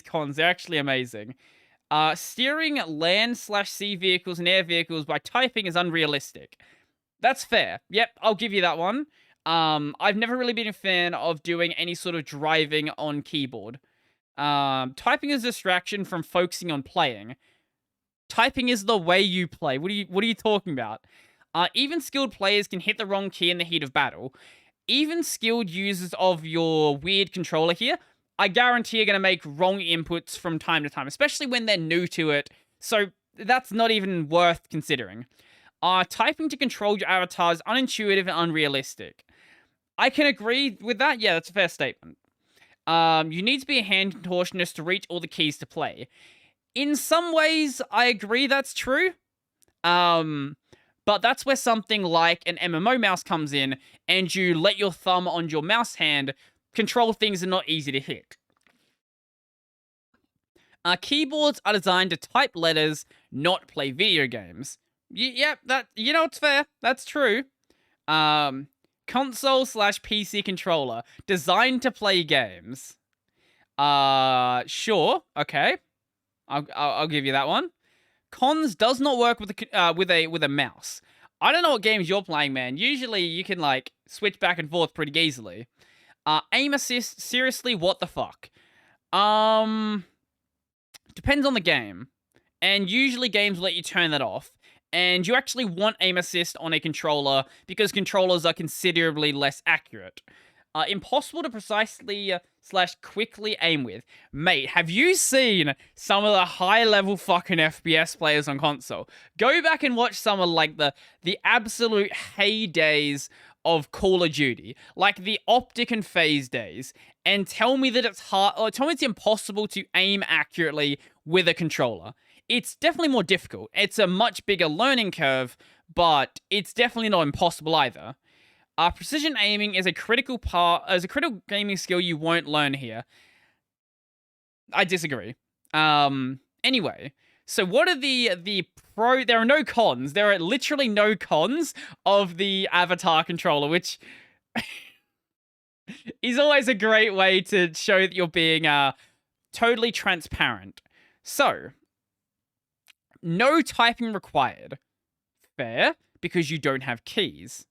cons. They're actually amazing. Steering land/sea vehicles and air vehicles by typing is unrealistic. That's fair. Yep, I'll give you that one. I've never really been a fan of doing any sort of driving on keyboard. Typing is a distraction from focusing on playing. Typing is the way you play. What are you talking about? Even skilled players can hit the wrong key in the heat of battle. Even skilled users of your weird controller here, I guarantee are going to make wrong inputs from time to time, especially when they're new to it. So that's not even worth considering. Typing to control your avatar is unintuitive and unrealistic. I can agree with that. Yeah, that's a fair statement. You need to be a hand contortionist to reach all the keys to play. In some ways, I agree that's true. But that's where something like an MMO mouse comes in, and you let your thumb on your mouse hand control things that are not easy to hit. Keyboards are designed to type letters, not play video games. Yep, it's fair. That's true. Console/PC controller designed to play games. Sure, okay. I'll give you that one. Cons does not work with a mouse. I don't know what games you're playing, man. Usually you can like switch back and forth pretty easily. Aim assist, seriously, what the fuck? Depends on the game. And usually games let you turn that off. And you actually want aim assist on a controller because controllers are considerably less accurate. Impossible to precisely / quickly aim with. Mate, have you seen some of the high-level fucking FPS players on console? Go back and watch some of like the absolute heydays of Call of Duty, like the Optic and Phase days, and tell me that it's hard, or tell me it's impossible to aim accurately with a controller. It's definitely more difficult. It's a much bigger learning curve, but it's definitely not impossible either. Precision aiming is a critical gaming skill you won't learn here. I disagree. Anyway, so what are the pro? There are no cons. There are literally no cons of the avatar controller, which is always a great way to show that you're being totally transparent. So, no typing required. Fair, because you don't have keys.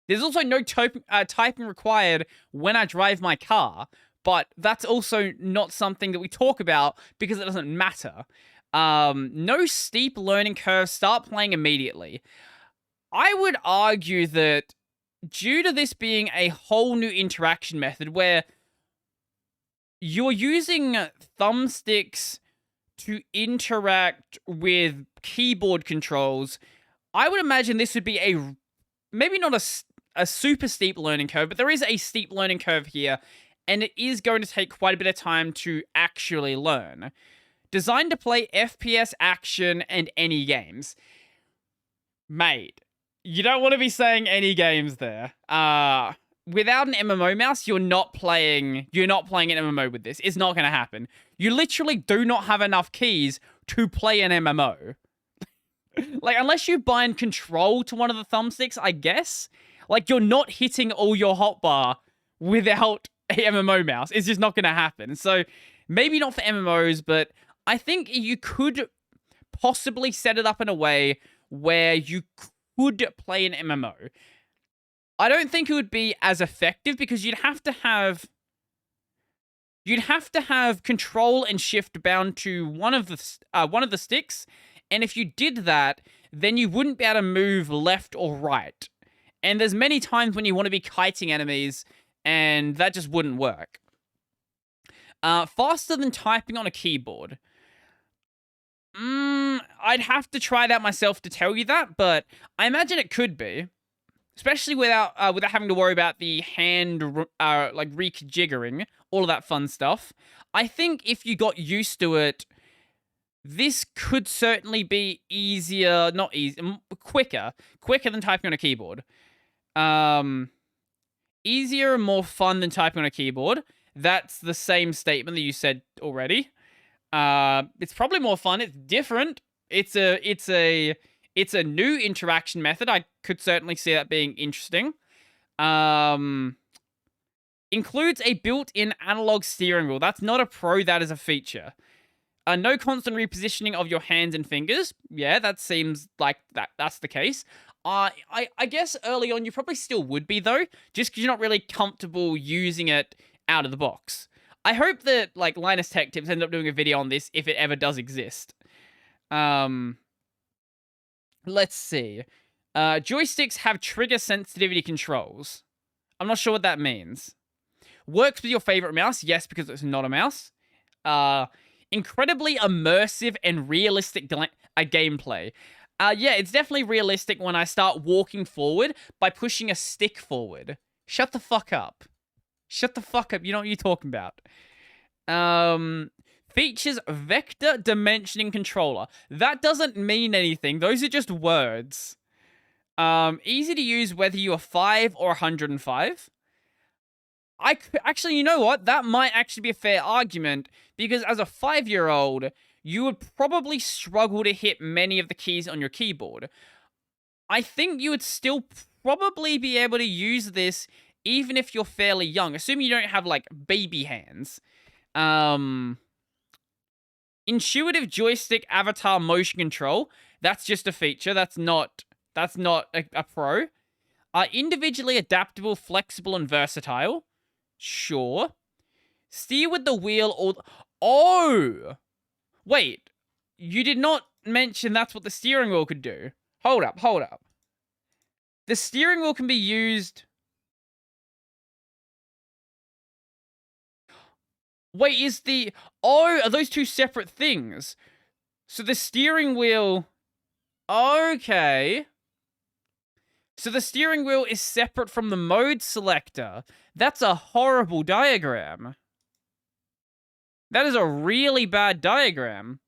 There's also no typing required when I drive my car, but that's also not something that we talk about because it doesn't matter. No steep learning curve, start playing immediately. I would argue that due to this being a whole new interaction method where you're using thumbsticks to interact with keyboard controls, I would imagine this would be maybe not a super steep learning curve, but there is a steep learning curve here, and it is going to take quite a bit of time to actually learn. Designed to play FPS, action, and any games. Mate, you don't want to be saying any games there. Without an MMO mouse, you're not playing an MMO with this. It's not going to happen. You literally do not have enough keys to play an MMO. Like, unless you bind control to one of the thumbsticks, I guess. Like, you're not hitting all your hotbar without a MMO mouse. It's just not going to happen. So, maybe not for MMOs, but I think you could possibly set it up in a way where you could play an MMO. I don't think it would be as effective because you'd have to have control and shift bound to one of the sticks, and if you did that, then you wouldn't be able to move left or right. And there's many times when you want to be kiting enemies, and that just wouldn't work. Faster than typing on a keyboard. I'd have to try it out myself to tell you that, but I imagine it could be. Especially without having to worry about the hand, rejiggering, all of that fun stuff. I think if you got used to it, this could certainly be easier, quicker than typing on a keyboard. Easier and more fun than typing on a keyboard. That's the same statement that you said already. It's probably more fun. It's different. It's a new interaction method. I could certainly see that being interesting. Includes a built-in analog steering wheel. That's not a pro, that is a feature. No constant repositioning of your hands and fingers. Yeah, that seems like that's the case. I guess early on you probably still would be, though, just because you're not really comfortable using it out of the box. I hope that, like, Linus Tech Tips ends up doing a video on this if it ever does exist. Let's see. Joysticks have trigger sensitivity controls. I'm not sure what that means. Works with your favorite mouse? Yes, because it's not a mouse. Incredibly immersive and realistic gameplay. Yeah, it's definitely realistic when I start walking forward by pushing a stick forward. Shut the fuck up. Shut the fuck up. You know what you're talking about. Features vector dimensioning controller. That doesn't mean anything. Those are just words. Easy to use whether you are 5 or 105. Actually, you know what? That might actually be a fair argument, because as a 5-year-old, you would probably struggle to hit many of the keys on your keyboard. I think you would still probably be able to use this even if you're fairly young, assuming you don't have, like, baby hands. Intuitive joystick avatar motion control. That's just a feature. That's not a pro. Individually adaptable, flexible, and versatile. Sure. Steer with the wheel or... Oh! Wait. You did not mention that's what the steering wheel could do. Hold up. The steering wheel can be used... Wait, is the... Oh, are those two separate things? So the steering wheel... Okay. So the steering wheel is separate from the mode selector. That's a horrible diagram. That is a really bad diagram.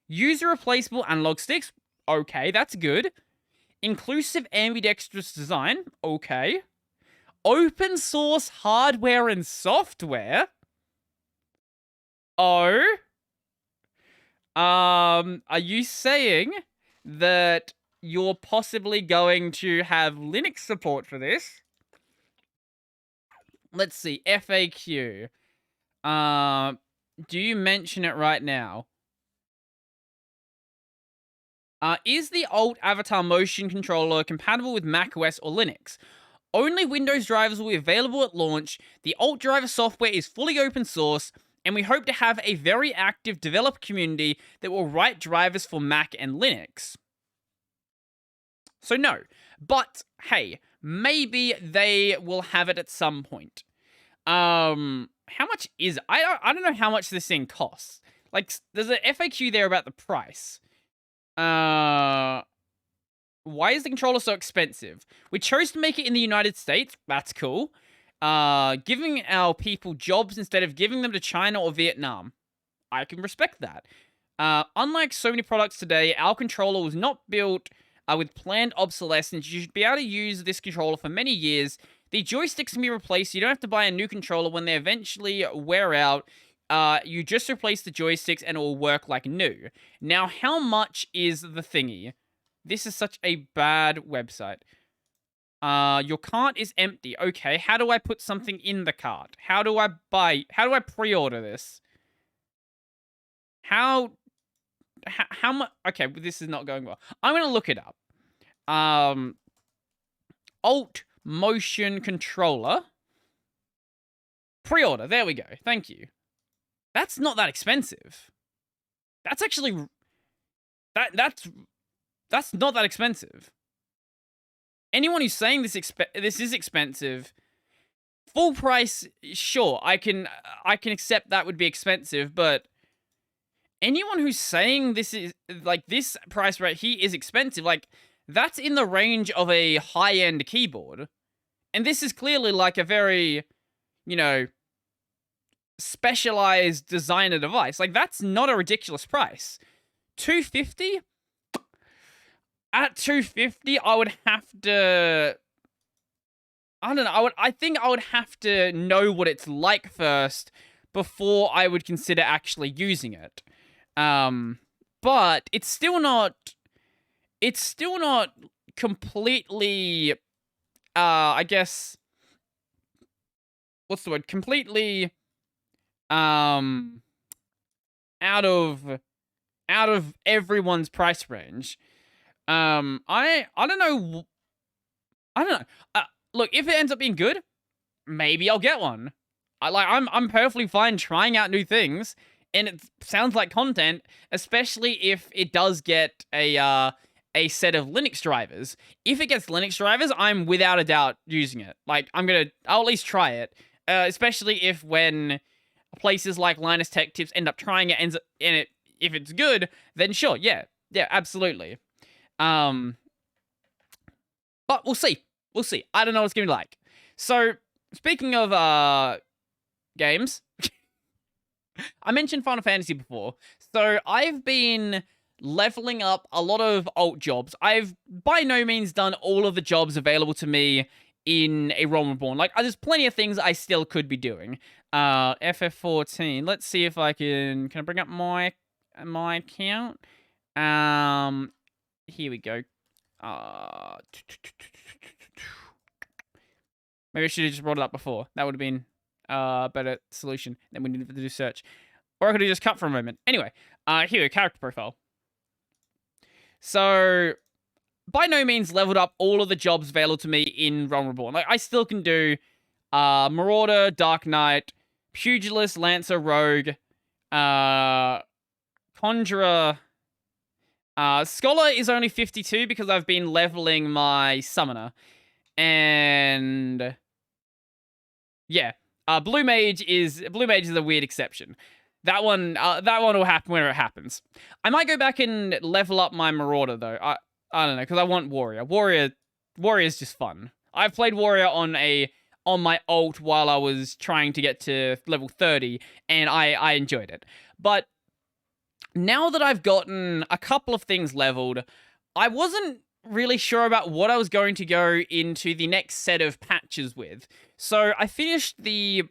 User replaceable analog sticks. Okay, that's good. Inclusive ambidextrous design. Okay. Open source hardware and software. Oh. Are you saying that you're possibly going to have Linux support for this? Let's see. FAQ. Do you mention it right now? Is the old Avatar motion controller compatible with macOS or Linux? Only Windows drivers will be available at launch. The alt driver software is fully open source, and we hope to have a very active developer community that will write drivers for Mac and Linux. So no, but hey, maybe they will have it at some point. How much is it? I don't know how much this thing costs. Like, there's an FAQ there about the price. Why is the controller so expensive? We chose to make it in the United States. That's cool. Giving our people jobs instead of giving them to China or Vietnam. I can respect that. Unlike so many products today, our controller was not built with planned obsolescence. You should be able to use this controller for many years. The joysticks can be replaced. You don't have to buy a new controller when they eventually wear out. You just replace the joysticks and it will work like new. Now, how much is the thingy? This is such a bad website. Your cart is empty. Okay, how do I put something in the cart? How do I pre-order this? How much? Okay, this is not going well. I'm gonna look it up. Alt motion controller. Pre-order. There we go. Thank you. That's not that expensive. That's actually... That's not that expensive. Anyone who's saying this is expensive, full price, sure, I can accept that would be expensive, but anyone who's saying this is, like, this price right here is expensive, like, that's in the range of a high-end keyboard. And this is clearly, like, a very, you know, specialized designer device. Like, that's not a ridiculous price. $250? At $250, I would have to... I don't know. I think I would have to know what it's like first before I would consider actually using it. But it's still not completely, I guess, what's the word? Completely, out of everyone's price range. I don't know. Look, if it ends up being good, maybe I'll get one. I'm perfectly fine trying out new things, and it sounds like content, especially if it does get a a set of Linux drivers. If it gets Linux drivers, I'm without a doubt using it. Like, I'll at least try it. Especially when places like Linus Tech Tips end up trying it, if it's good, then sure, yeah, absolutely. But we'll see. I don't know what it's gonna be like. So, speaking of games, I mentioned Final Fantasy before. So I've been leveling up a lot of alt jobs. I've by no means done all of the jobs available to me in A Realm Reborn. Like, there's plenty of things I still could be doing. FF14. Let's see if I can I bring up my account? Here we go. Maybe I should have just brought it up before. That would have been a better solution than we needed to do search. Or I could have just cut for a moment. Anyway, here, character profile. So, by no means leveled up all of the jobs available to me in Realm Reborn. Like, I still can do Marauder, Dark Knight, Pugilist, Lancer, Rogue, Conjurer. Scholar is only 52 because I've been leveling my Summoner. And yeah, Blue Mage is a weird exception. That one will happen whenever it happens. I might go back and level up my Marauder though. I don't know, because I want Warrior. Warrior is just fun. I've played Warrior on my alt while I was trying to get to level 30, and I enjoyed it. But now that I've gotten a couple of things leveled, I wasn't really sure about what I was going to go into the next set of patches with. So I finished the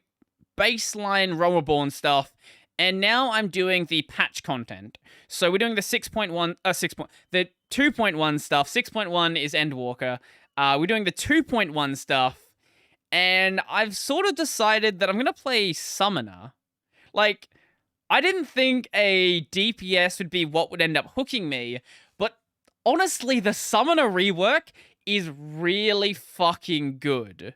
baseline Realm Reborn stuff, and now I'm doing the patch content. So we're doing the the 2.1 stuff. 6.1 is Endwalker. We're doing the 2.1 stuff, and I've sort of decided that I'm going to play Summoner. Like, I didn't think a DPS would be what would end up hooking me, but honestly, the Summoner rework is really fucking good.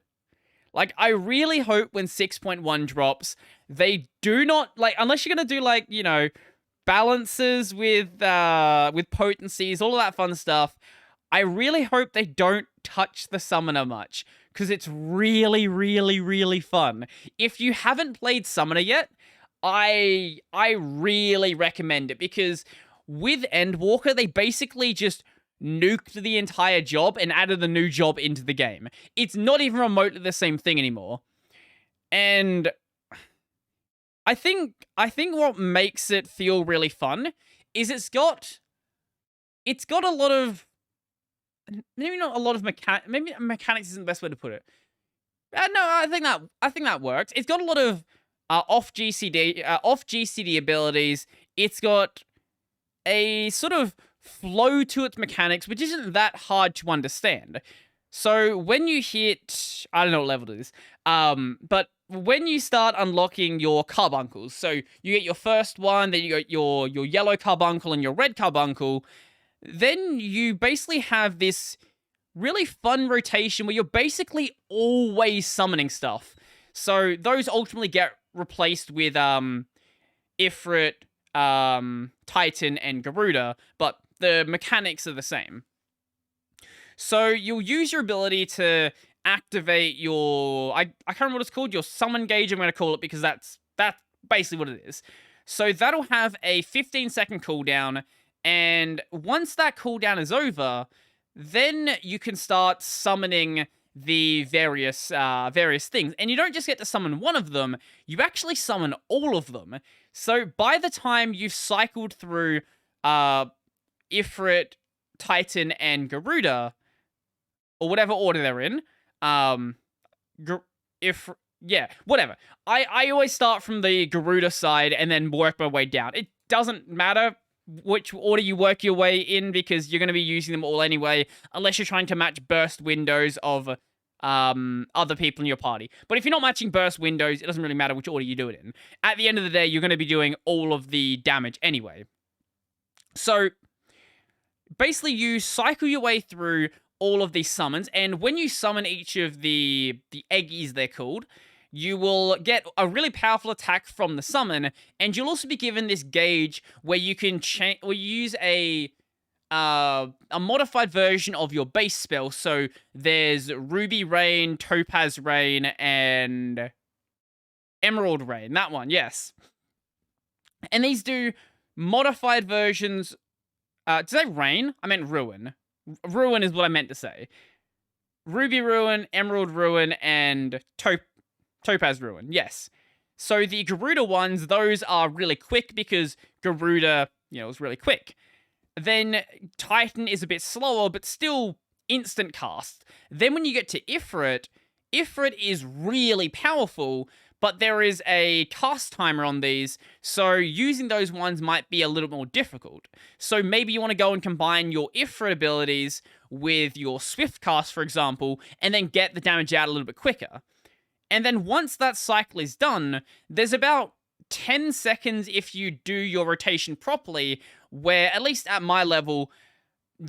Like, I really hope when 6.1 drops, they do not, like, unless you're gonna do, like, you know, balances with potencies, all of that fun stuff, I really hope they don't touch the Summoner much, because it's really, really, really fun. If you haven't played Summoner yet, I really recommend it, because with Endwalker, they basically just nuked the entire job and added a new job into the game. It's not even remotely the same thing anymore. And I think what makes it feel really fun is it's got a lot of, maybe not a lot of maybe mechanics isn't the best way to put it. No, I think that works. It's got a lot of off GCD abilities. It's got a sort of flow to its mechanics, which isn't that hard to understand. So when you hit, I don't know what level it is, but when you start unlocking your carbuncles, so you get your first one, then you got your yellow carbuncle and your red carbuncle, then you basically have this really fun rotation where you're basically always summoning stuff. So those ultimately get replaced with Ifrit, Titan, and Garuda, but the mechanics are the same. So you'll use your ability to activate your, I can't remember what it's called, your summon gauge, I'm going to call it, because that's basically what it is. So that'll have a 15-second cooldown, and once that cooldown is over, then you can start summoning the various things. And you don't just get to summon one of them, you actually summon all of them. So by the time you've cycled through Ifrit, Titan, and Garuda, or whatever order they're in, whatever. I always start from the Garuda side and then work my way down. It doesn't matter which order you work your way in, because you're going to be using them all anyway, unless you're trying to match burst windows of other people in your party. But if you're not matching burst windows, it doesn't really matter which order you do it in. At the end of the day, you're going to be doing all of the damage anyway. So basically, you cycle your way through all of these summons, and when you summon each of the eggies, they're called, you will get a really powerful attack from the summon, and you'll also be given this gauge where you can use a a modified version of your base spell. So there's Ruby Rain, Topaz Rain, and Emerald Rain. That one, yes. And these do modified versions. Did I say Rain? I meant Ruin. Ruin is what I meant to say. Ruby Ruin, Emerald Ruin, and Topaz Ruin. Yes. So the Garuda ones, those are really quick because Garuda, is really quick. Then Titan is a bit slower, but still instant cast. Then when you get to Ifrit, Ifrit is really powerful, but there is a cast timer on these, so using those ones might be a little more difficult. So maybe you want to go and combine your Ifrit abilities with your Swift cast, for example, and then get the damage out a little bit quicker. And then once that cycle is done, there's about 10 seconds if you do your rotation properly, where, at least at my level,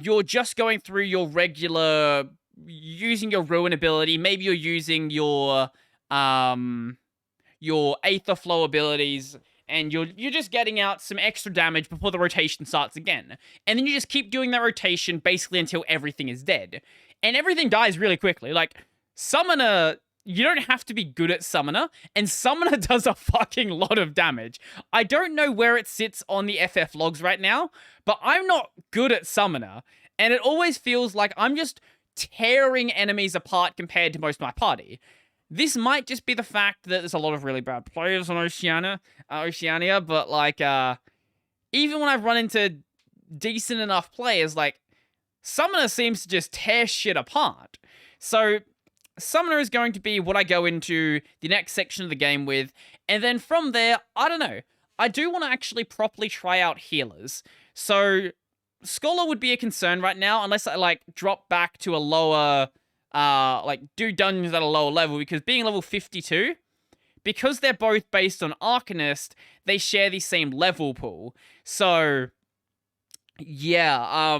you're just going through your regular, using your Ruin ability, maybe you're using your Aether Flow abilities, and you're just getting out some extra damage before the rotation starts again. And then you just keep doing that rotation basically until everything is dead. And everything dies really quickly. Like, Summoner, you don't have to be good at Summoner, and Summoner does a fucking lot of damage. I don't know where it sits on the FF logs right now, but I'm not good at Summoner, and it always feels like I'm just tearing enemies apart compared to most of my party. This might just be the fact that there's a lot of really bad players on Oceania, but, like, even when I've run into decent enough players, like, Summoner seems to just tear shit apart. So Summoner is going to be what I go into the next section of the game with, and then from there, I don't know. I do want to actually properly try out healers. So Scholar would be a concern right now, unless I, like, drop back to a lower, do dungeons at a lower level, because being level 52, because they're both based on Arcanist, they share the same level pool. So, yeah,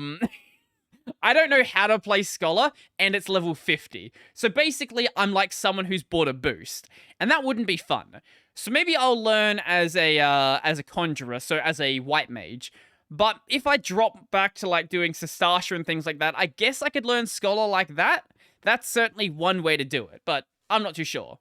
I don't know how to play Scholar, and it's level 50. So basically, I'm like someone who's bought a boost, and that wouldn't be fun. So maybe I'll learn as a Conjurer, so as a White Mage. But if I drop back to, like, doing Sastasha and things like that, I guess I could learn Scholar like that. That's certainly one way to do it, but I'm not too sure.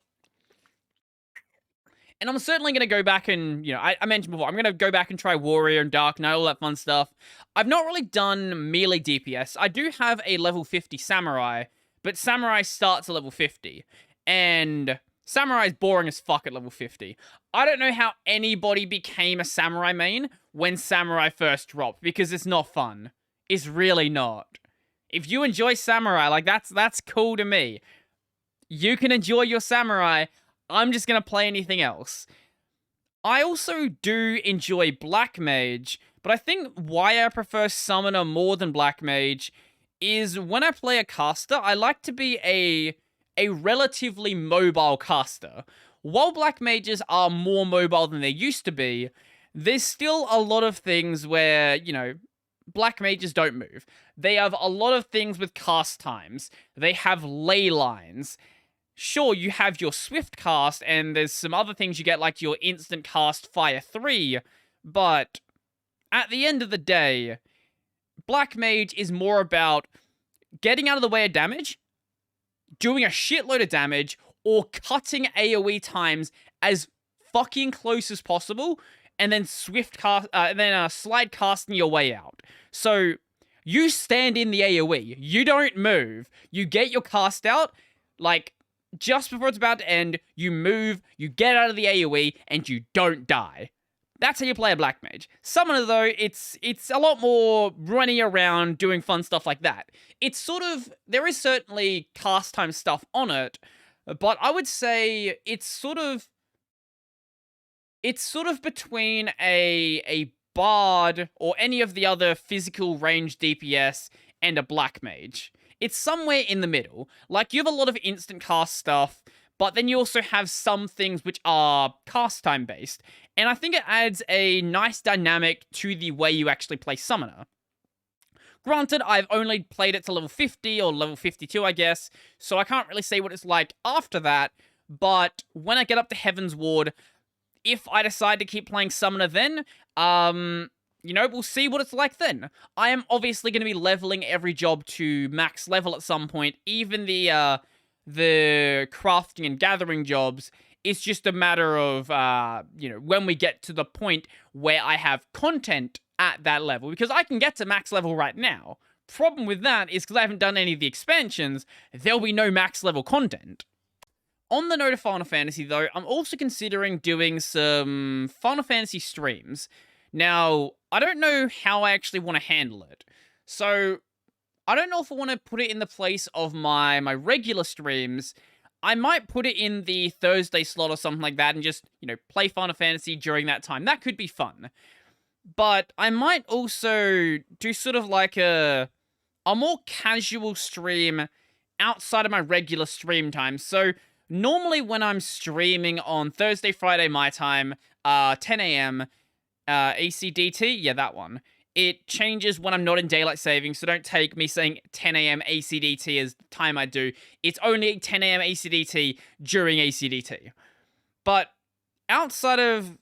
And I'm certainly going to go back and, I mentioned before, I'm going to go back and try Warrior and Dark Knight, all that fun stuff. I've not really done melee DPS. I do have a level 50 Samurai, but Samurai starts at level 50. And Samurai is boring as fuck at level 50. I don't know how anybody became a Samurai main when Samurai first dropped, because it's not fun. It's really not. If you enjoy Samurai, like, that's cool to me. You can enjoy your Samurai. I'm just going to play anything else. I also do enjoy Black Mage, but I think why I prefer Summoner more than Black Mage is when I play a caster, I like to be a relatively mobile caster. While Black Mages are more mobile than they used to be, there's still a lot of things where, Black Mages don't move. They have a lot of things with cast times. They have ley lines. Sure, you have your Swift cast, and there's some other things you get, like your instant cast Fire 3, but at the end of the day, Black Mage is more about getting out of the way of damage, doing a shitload of damage, or cutting AoE times as fucking close as possible, and then slide casting your way out. So you stand in the AoE, you don't move, you get your cast out, like, just before it's about to end, you move, you get out of the AoE, and you don't die. That's how you play a Black Mage. Summoner, though, it's a lot more running around, doing fun stuff like that. It's sort of, there is certainly cast time stuff on it, but I would say it's sort of between a Bard or any of the other physical range DPS and a Black Mage. It's somewhere in the middle. Like, you have a lot of instant cast stuff, but then you also have some things which are cast time based. And I think it adds a nice dynamic to the way you actually play Summoner. Granted, I've only played it to level 50 or level 52, I guess, so I can't really say what it's like after that, but when I get up to Heaven's Ward, if I decide to keep playing Summoner then, we'll see what it's like then. I am obviously going to be leveling every job to max level at some point, even the crafting and gathering jobs. It's just a matter of, when we get to the point where I have content at that level, because I can get to max level right now. Problem with that is because I haven't done any of the expansions, there'll be no max level content. On the note of Final Fantasy, though, I'm also considering doing some Final Fantasy streams. Now, I don't know how I actually want to handle it. So, I don't know if I want to put it in the place of my regular streams. I might put it in the Thursday slot or something like that and just, play Final Fantasy during that time. That could be fun. But I might also do sort of like a more casual stream outside of my regular stream time. So, normally when I'm streaming on Thursday, Friday, my time, 10 a.m., ACDT, yeah, that one. It changes when I'm not in daylight savings, so don't take me saying 10 a.m. ACDT as the time I do. It's only 10 a.m. ACDT during ACDT. But outside of,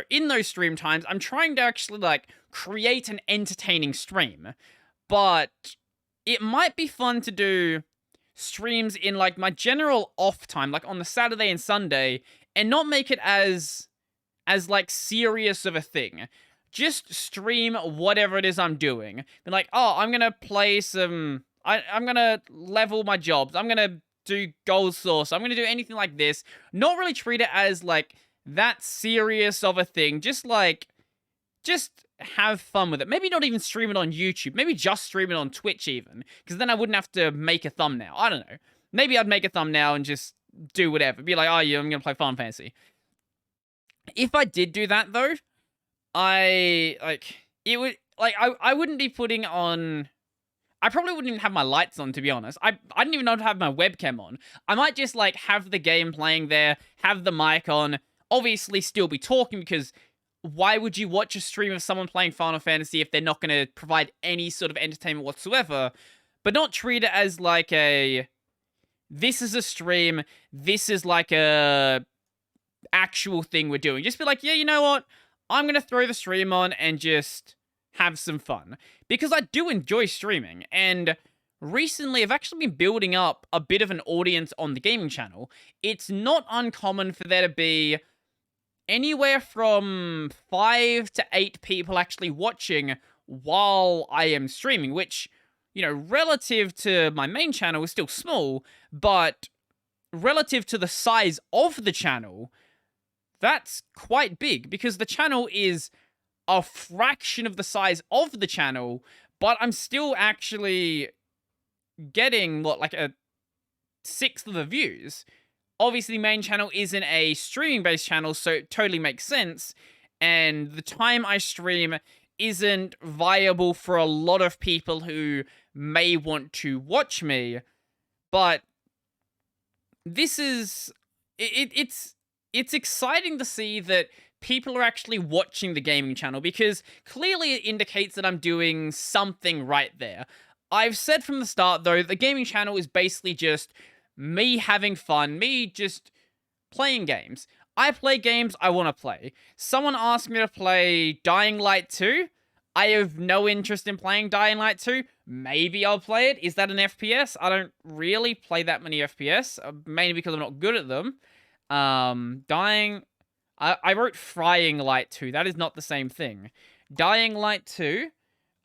in those stream times, I'm trying to actually, create an entertaining stream. But it might be fun to do streams in, my general off time, on the Saturday and Sunday, and not make it as serious of a thing. Just stream whatever it is I'm doing. Be like, I'm gonna play some... I'm gonna level my jobs. I'm gonna do gold source. I'm gonna do anything like this. Not really treat it as, that serious of a thing. Just have fun with it. Maybe not even stream it on YouTube. Maybe just stream it on Twitch even. Because then I wouldn't have to make a thumbnail. I don't know. Maybe I'd make a thumbnail and just do whatever. Be like, yeah, I'm gonna play Final Fantasy. If I did do that, though, I wouldn't be putting on... I probably wouldn't even have my lights on, to be honest. I didn't even know to have my webcam on. I might just, have the game playing there, have the mic on, obviously still be talking, because why would you watch a stream of someone playing Final Fantasy if they're not going to provide any sort of entertainment whatsoever, but not treat it as, this is a stream, this is, a actual thing we're doing. Just be like, yeah, you know what? I'm going to throw the stream on and just have some fun. Because I do enjoy streaming, and recently I've actually been building up a bit of an audience on the gaming channel. It's not uncommon for there to be anywhere from 5 to 8 people actually watching while I am streaming, which, relative to my main channel is still small, but relative to the size of the channel, that's quite big, because the channel is a fraction of the size of the channel, but I'm still actually getting, a sixth of the views. Obviously, the main channel isn't a streaming-based channel, so it totally makes sense, and the time I stream isn't viable for a lot of people who may want to watch me, but this is... It's exciting to see that people are actually watching the gaming channel, because clearly it indicates that I'm doing something right there. I've said from the start, though, the gaming channel is basically just me having fun, me just playing games. I play games I want to play. Someone asked me to play Dying Light 2. I have no interest in playing Dying Light 2. Maybe I'll play it. Is that an FPS? I don't really play that many FPS, mainly because I'm not good at them. I wrote Frying Light 2. That is not the same thing. Dying Light 2.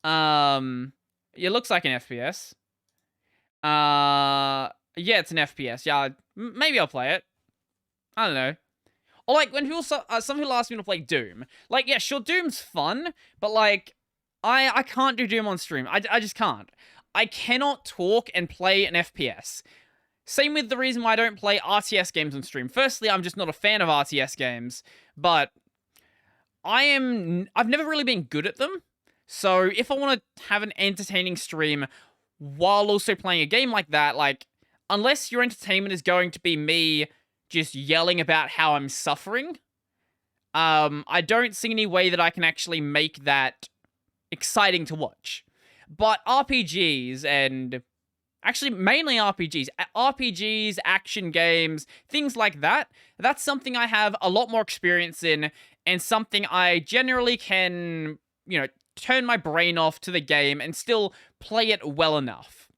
It looks like an FPS. Yeah, it's an FPS. Yeah, maybe I'll play it. I don't know. Or, when people, some people ask me to play Doom. Yeah, sure, Doom's fun, but, I can't do Doom on stream. I just can't. I cannot talk and play an FPS. Same with the reason why I don't play RTS games on stream. Firstly, I'm just not a fan of RTS games, but I've never really been good at them. So if I want to have an entertaining stream while also playing a game like that, unless your entertainment is going to be me just yelling about how I'm suffering, I don't see any way that I can actually make that exciting to watch. But RPGs and... Actually, mainly RPGs, action games, things like that. That's something I have a lot more experience in, and something I generally can, turn my brain off to the game and still play it well enough.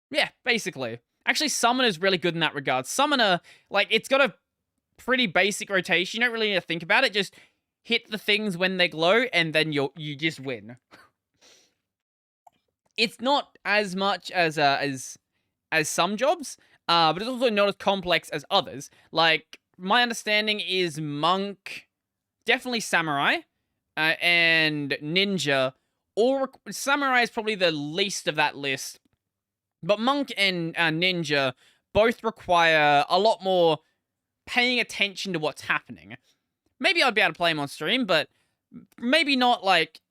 Yeah, basically. Actually, Summoner is really good in that regard. Summoner, like, it's got a pretty basic rotation. You don't really need to think about it. Just hit the things when they glow, and then you just win. It's not as much as some jobs, but it's also not as complex as others. Like, my understanding is Monk, definitely Samurai, and Ninja. Samurai is probably the least of that list. But Monk and Ninja both require a lot more paying attention to what's happening. Maybe I'd be able to play them on stream, but maybe not, like,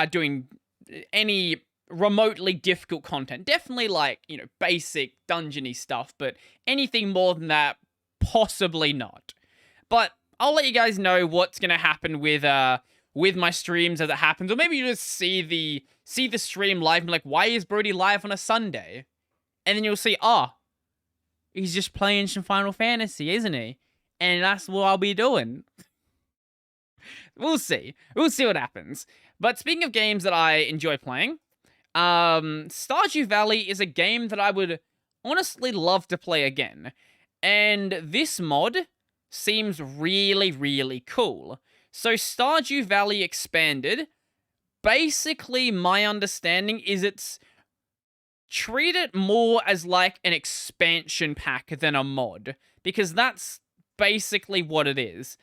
doing any remotely difficult content. Definitely, like, you know, basic dungeony stuff, but anything more than that, possibly not. But I'll let you guys know what's gonna happen with my streams as it happens, or maybe you just see the stream live and be like, why is Brody live on a Sunday? And then you'll see, he's just playing some Final Fantasy, isn't he? And that's what I'll be doing. We'll see. We'll see what happens. But speaking of games that I enjoy playing, Stardew Valley is a game that I would honestly love to play again. And this mod seems really, really cool. So Stardew Valley Expanded, basically my understanding is it's treat it more as like an expansion pack than a mod, because that's basically what it is.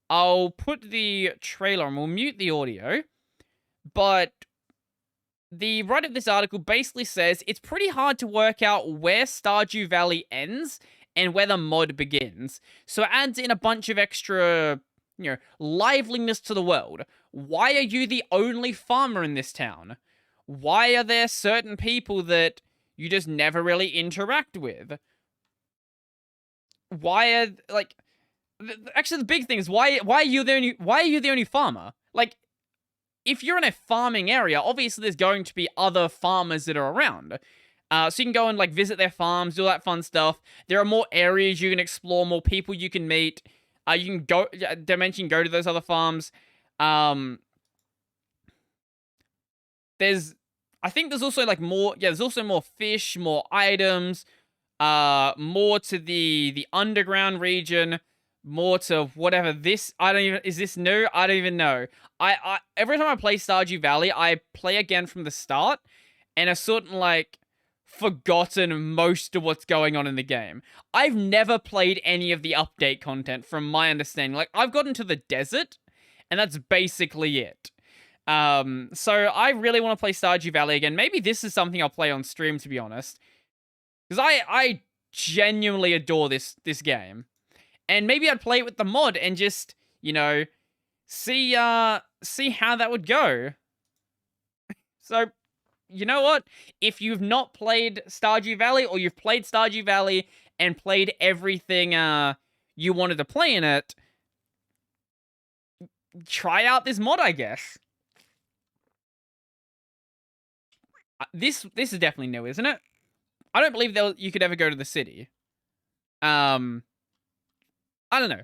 I'll put the trailer and we'll mute the audio, but the writer of this article basically says it's pretty hard to work out where Stardew Valley ends and where the mod begins. So it adds in a bunch of extra, you know, liveliness to the world. Why are you the only farmer in this town? Why are there certain people that you just never really interact with? Why are, like, actually the big thing is why are you the only farmer? Like, if you're in a farming area, obviously there's going to be other farmers that are around. So you can go and, like, visit their farms, do that fun stuff. There are more areas you can explore, more people you can meet. You can go to those other farms. I think there's also, like, more, there's also more fish, more items, more to the underground region, more to whatever this, is this new? I don't even know. Every time I play Stardew Valley, I play again from the start, and I've sort of, like, forgotten most of what's going on in the game. I've never played any of the update content from my understanding. Like, I've gotten to the desert, and that's basically it. So I really want to play Stardew Valley again. Maybe this is something I'll play on stream, to be honest. Because I genuinely adore this game. And maybe I'd play it with the mod and just, you know, see how that would go. So, you know what? If you've not played Stardew Valley, or you've played Stardew Valley and played everything you wanted to play in it, try out this mod, I guess. This is definitely new, isn't it? I don't believe you could ever go to the city. I don't know.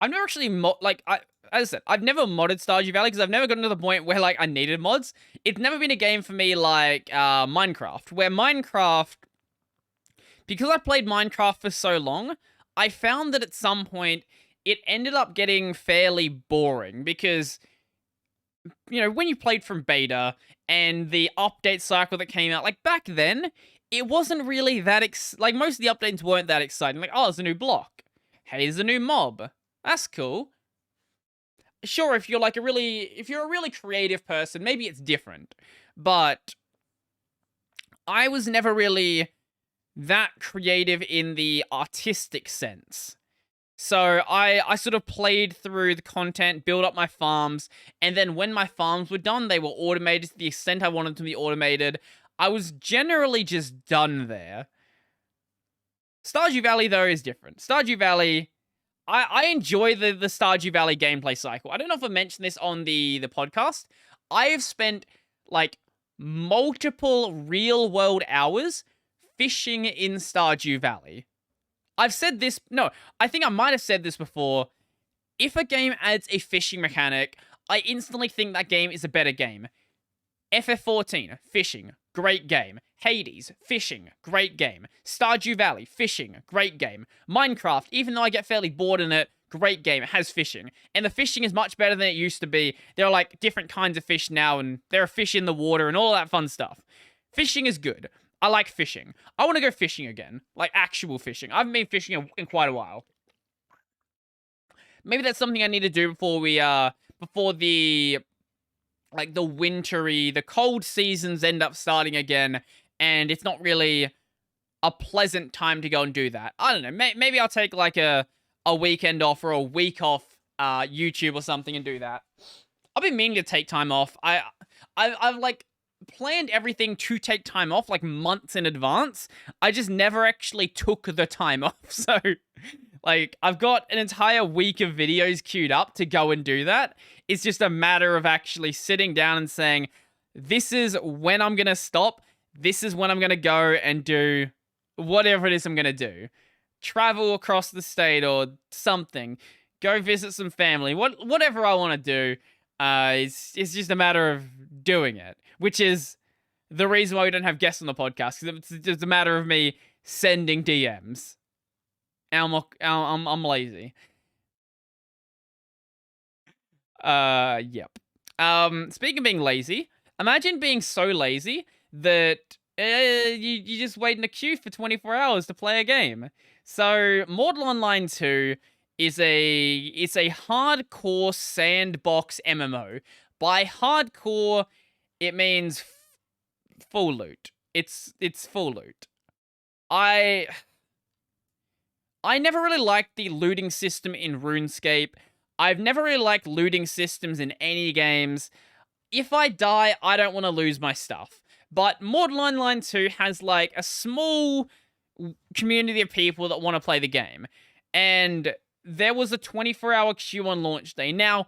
I've never actually as I said, I've never modded Stardew Valley because I've never gotten to the point where, like, I needed mods. It's never been a game for me like Minecraft, where Minecraft, because I played Minecraft for so long, I found that at some point it ended up getting fairly boring because, you know, when you played from beta and the update cycle that came out, like, back then, it wasn't really that like, most of the updates weren't that exciting. Like, oh, there's a new block. Hey, there's a new mob. That's cool. Sure, if you're a really creative person, maybe it's different. But I was never really that creative in the artistic sense. So I sort of played through the content, built up my farms, and then when my farms were done, they were automated to the extent I wanted them to be automated. I was generally just done there. Stardew Valley, though, is different. Stardew Valley, I enjoy the Stardew Valley gameplay cycle. I don't know if I mentioned this on the podcast. I have spent, like, multiple real-world hours fishing in Stardew Valley. I've said this, no, I think I might have said this before. If a game adds a fishing mechanic, I instantly think that game is a better game. FF14, fishing, great game. Hades, fishing, great game. Stardew Valley, fishing, great game. Minecraft, even though I get fairly bored in it, great game. It has fishing. And the fishing is much better than it used to be. There are like different kinds of fish now, and there are fish in the water and all that fun stuff. Fishing is good. I like fishing. I want to go fishing again. Like actual fishing. I haven't been fishing in quite a while. Maybe that's something I need to do before the the cold seasons end up starting again, and it's not really a pleasant time to go and do that. I don't know. Maybe I'll take like a weekend off or a week off YouTube or something and do that. I've been meaning to take time off. I've like planned everything to take time off like months in advance. I just never actually took the time off. So like I've got an entire week of videos queued up to go and do that. It's just a matter of actually sitting down and saying, this is when I'm going to stop. This is when I'm going to go and do whatever it is I'm going to do. Travel across the state or something. Go visit some family. Whatever I want to do. It's just a matter of doing it. Which is the reason why we don't have guests on the podcast. Because it's just a matter of me sending DMs. And I'm lazy. Yep. Speaking of being lazy, imagine being so lazy that you just wait in a queue for 24 hours to play a game. So, Mortal Online 2 is a hardcore sandbox MMO. By hardcore, it means full loot. It's full loot. I never really liked the looting system in RuneScape. I've never really liked looting systems in any games. If I die, I don't want to lose my stuff. But Mortal Online 2 has like a small community of people that want to play the game. And there was a 24-hour queue on launch day. Now,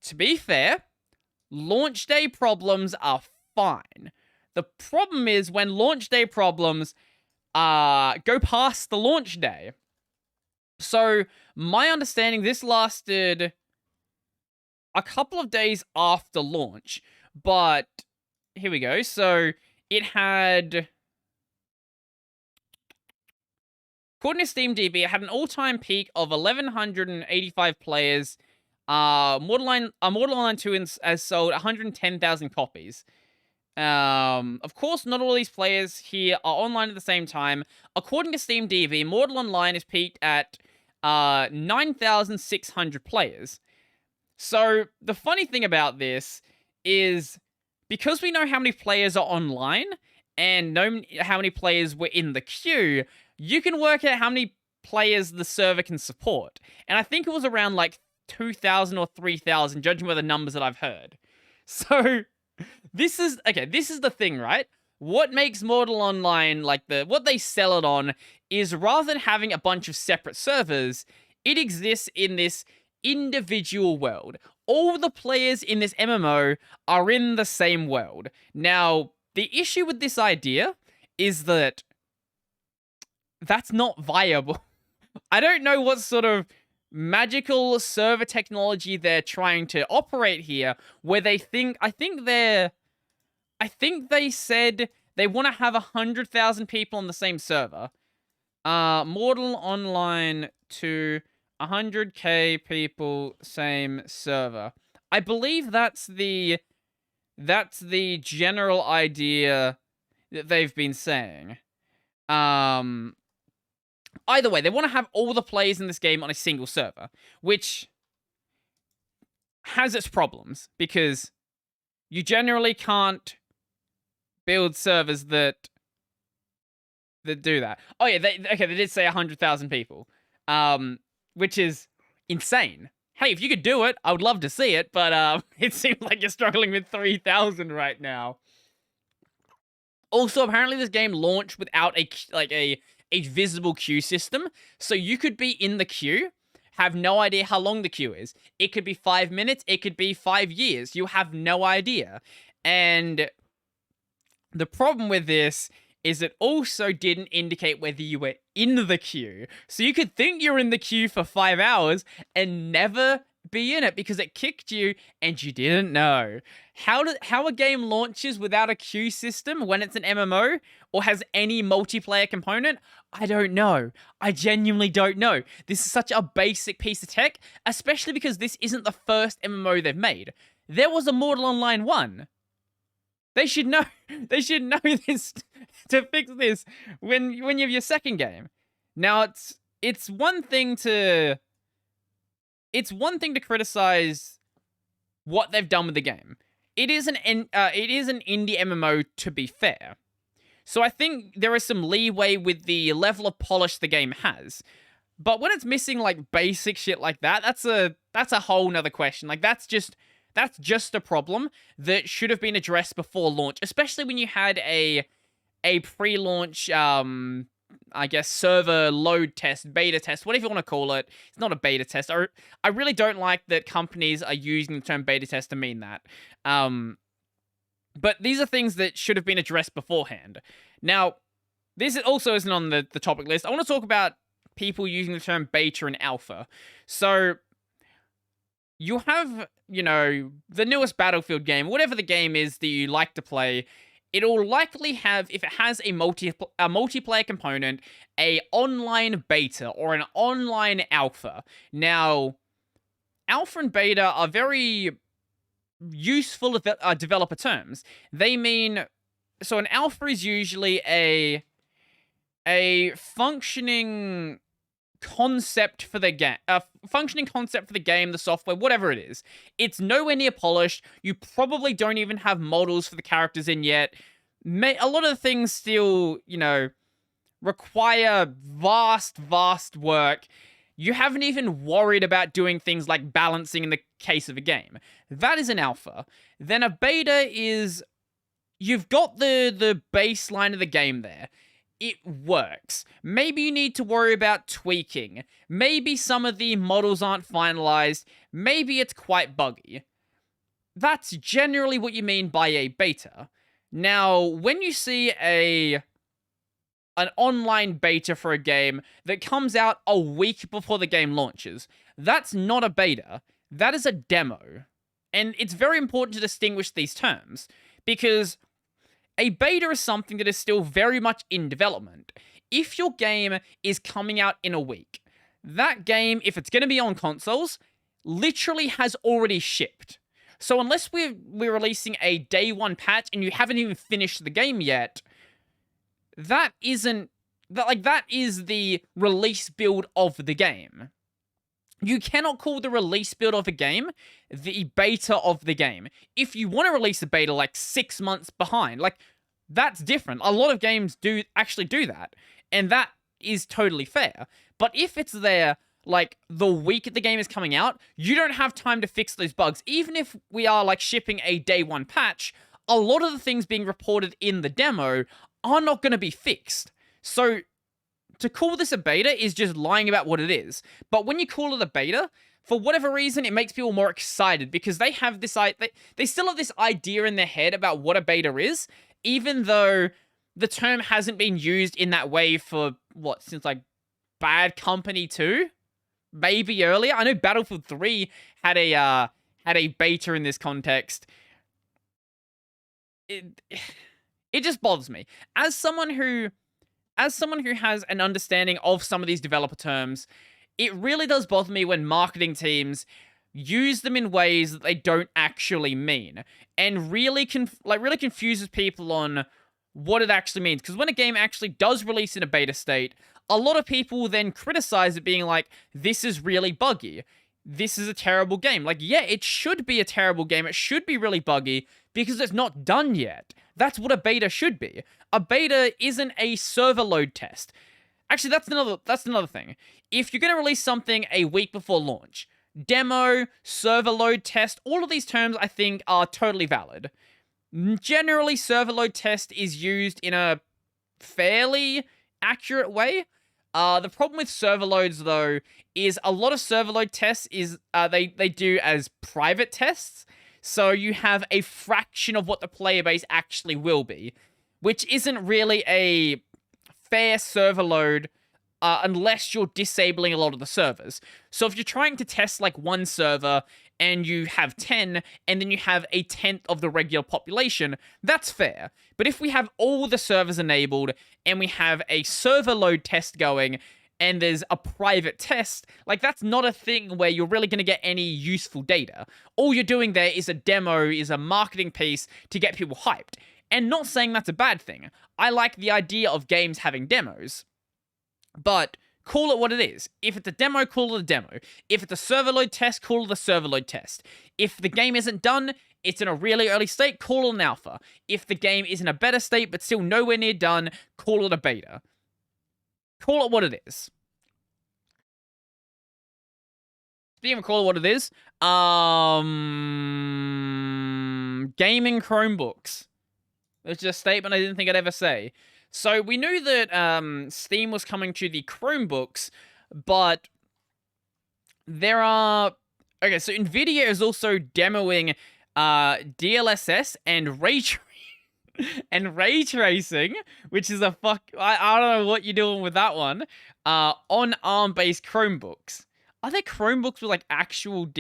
to be fair, launch day problems are fine. The problem is when launch day problems go past the launch day. So, my understanding, this lasted a couple of days after launch, but here we go. So, it had, according to SteamDB, it had an all-time peak of 1,185 players. Mortal Online 2 has sold 110,000 copies. Of course, not all these players here are online at the same time. According to SteamDB, Mortal Online is peaked at 9,600 players. So, the funny thing about this is, because we know how many players are online, and know how many players were in the queue, you can work out how many players the server can support. And I think it was around like 2,000 or 3,000, judging by the numbers that I've heard. So, this is the thing, right? What makes Mortal Online, what they sell it on, is rather than having a bunch of separate servers, it exists in this individual world. All the players in this MMO are in the same world. Now, the issue with this idea is that that's not viable. I don't know what sort of magical server technology they're trying to operate here, where they think, I think they said they want to have 100,000 people on the same server. Mortal Online to 100k people, same server. I believe that's the general idea that they've been saying. Either way, they want to have all the players in this game on a single server, which has its problems, because you generally can't build servers that do that. Oh yeah, they did say 100,000 people, which is insane. Hey, if you could do it, I would love to see it, but it seems like you're struggling with 3,000 right now. Also, apparently this game launched without a visible queue system, so you could be in the queue, have no idea how long the queue is. It could be 5 minutes, it could be 5 years. You have no idea. And the problem with this is it also didn't indicate whether you were in the queue. So you could think you're in the queue for 5 hours and never be in it because it kicked you and you didn't know. How a game launches without a queue system when it's an MMO or has any multiplayer component, I don't know. I genuinely don't know. This is such a basic piece of tech, especially because this isn't the first MMO they've made. There was a Mortal Online 1. They should know. They should know this to fix this when you have your second game. Now it's one thing to criticize what they've done with the game. It is an indie MMO, to be fair. So I think there is some leeway with the level of polish the game has. But when it's missing like basic shit like that, that's a whole nother question. Like that's just a problem that should have been addressed before launch, especially when you had a pre-launch I guess server load test, beta test, whatever you want to call it. It's not a beta test. I really don't like that companies are using the term beta test to mean that. But these are things that should have been addressed beforehand. Now, this also isn't on the topic list. I want to talk about people using the term beta and alpha. So, you have, the newest Battlefield game, whatever the game is that you like to play, it'll likely have, if it has a multiplayer component, a online beta or an online alpha. Now, alpha and beta are very useful developer terms. They mean, so an alpha is usually a functioning concept for the game, the software, whatever it is. It's nowhere near polished. You probably don't even have models for the characters in yet. A lot of the things still, require vast work. You haven't even worried about doing things like balancing in the case of a game. That is an alpha. Then a beta is, you've got the baseline of the game there. It works. Maybe you need to worry about tweaking. Maybe some of the models aren't finalized. Maybe it's quite buggy. That's generally what you mean by a beta. Now, when you see an online beta for a game that comes out a week before the game launches, that's not a beta. That is a demo. And it's very important to distinguish these terms, because a beta is something that is still very much in development. If your game is coming out in a week, that game, if it's going to be on consoles, literally has already shipped. So unless we're releasing a day one patch and you haven't even finished the game yet, that is the release build of the game. You cannot call the release build of a game the beta of the game. If you want to release a beta like 6 months behind, that's different. A lot of games do actually do that, and that is totally fair. But if it's there the week the game is coming out, you don't have time to fix those bugs. Even if we are shipping a day one patch, a lot of the things being reported in the demo are not going to be fixed. So to call this a beta is just lying about what it is. But when you call it a beta, for whatever reason, it makes people more excited because they have this they still have this idea in their head about what a beta is, even though the term hasn't been used in that way for since Bad Company 2, maybe earlier. I know Battlefield 3 had a beta in this context. It just bothers me as someone who has an understanding of some of these developer terms. It really does bother me when marketing teams use them in ways that they don't actually mean, and really confuses people on what it actually means. Because when a game actually does release in a beta state, a lot of people will then criticize it, being like, this is really buggy. This is a terrible game. Yeah, it should be a terrible game. It should be really buggy because it's not done yet. That's what a beta should be. A beta isn't a server load test. Actually, that's another thing. If you're going to release something a week before launch, demo, server load test, all of these terms I think are totally valid. Generally, server load test is used in a fairly accurate way. The problem with server loads, though, is a lot of server load tests is they do as private tests. So you have a fraction of what the player base actually will be, which isn't really a fair server load unless you're disabling a lot of the servers. So if you're trying to test like one server and you have 10 and then you have a tenth of the regular population, that's fair. But if we have all the servers enabled and we have a server load test going and there's a private test, like that's not a thing where you're really going to get any useful data. All you're doing there is a demo, is a marketing piece to get people hyped. And not saying that's a bad thing. I like the idea of games having demos. But call it what it is. If it's a demo, call it a demo. If it's a server load test, call it a server load test. If the game isn't done, it's in a really early state, call it an alpha. If the game is in a better state but still nowhere near done, call it a beta. Call it what it is. Speaking of call it what it is, gaming Chromebooks. It's just a statement I didn't think I'd ever say. So we knew that Steam was coming to the Chromebooks, but there are... Okay, so NVIDIA is also demoing DLSS and ray tracing, which is a fuck... I don't know what you're doing with that one, on ARM-based Chromebooks. Are there Chromebooks with, like, actual...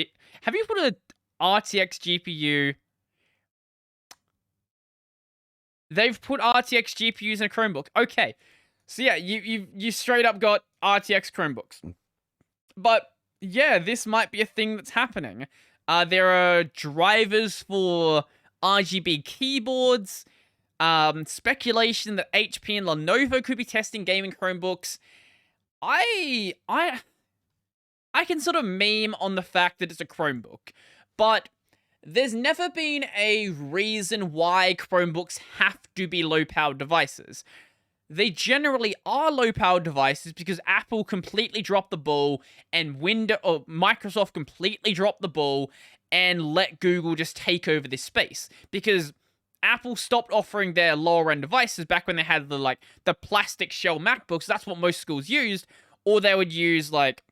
Have you put a RTX GPU... They've put RTX GPUs in a Chromebook. Okay. So yeah, you straight up got RTX Chromebooks. But yeah, this might be a thing that's happening. There are drivers for RGB keyboards. Speculation that HP and Lenovo could be testing gaming Chromebooks. I can sort of meme on the fact that it's a Chromebook, but there's never been a reason why Chromebooks have to be low-powered devices. They generally are low-powered devices because Apple completely dropped the ball and Microsoft completely dropped the ball and let Google just take over this space. Because Apple stopped offering their lower-end devices back when they had the plastic shell MacBooks. That's what most schools used. Or they would use, like,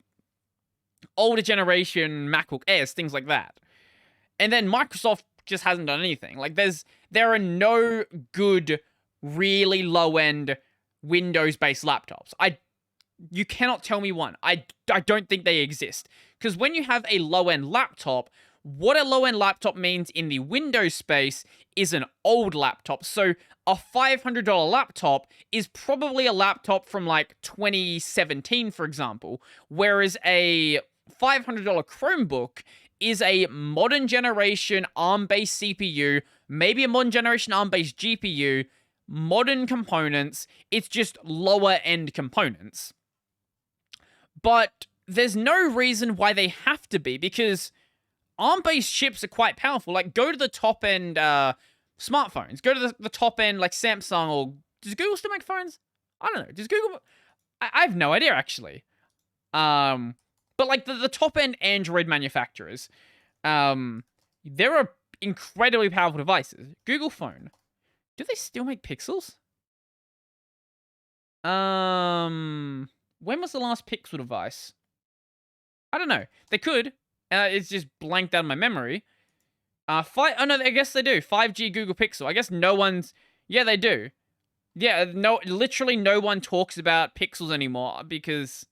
older generation MacBook Airs, things like that. And then Microsoft just hasn't done anything. Like, there are no good, really low-end Windows-based laptops. You cannot tell me one. I don't think they exist. Because when you have a low-end laptop, what a low-end laptop means in the Windows space is an old laptop. So a $500 laptop is probably a laptop from, like, 2017, for example. Whereas a $500 Chromebook is a modern generation ARM-based CPU, maybe a modern generation ARM-based GPU, modern components. It's just lower-end components. But there's no reason why they have to be, because ARM-based chips are quite powerful. Like, go to the top-end smartphones. Go to the top-end, like, Samsung, or... Does Google still make phones? I don't know. Does Google... I have no idea, actually. But, like, the top-end Android manufacturers, there are incredibly powerful devices. Google phone. Do they still make Pixels? When was the last Pixel device? I don't know. They could. It's just blanked out of my memory. Oh, no, I guess they do. 5G Google Pixel. I guess no one's... Yeah, they do. Yeah, literally no one talks about Pixels anymore because...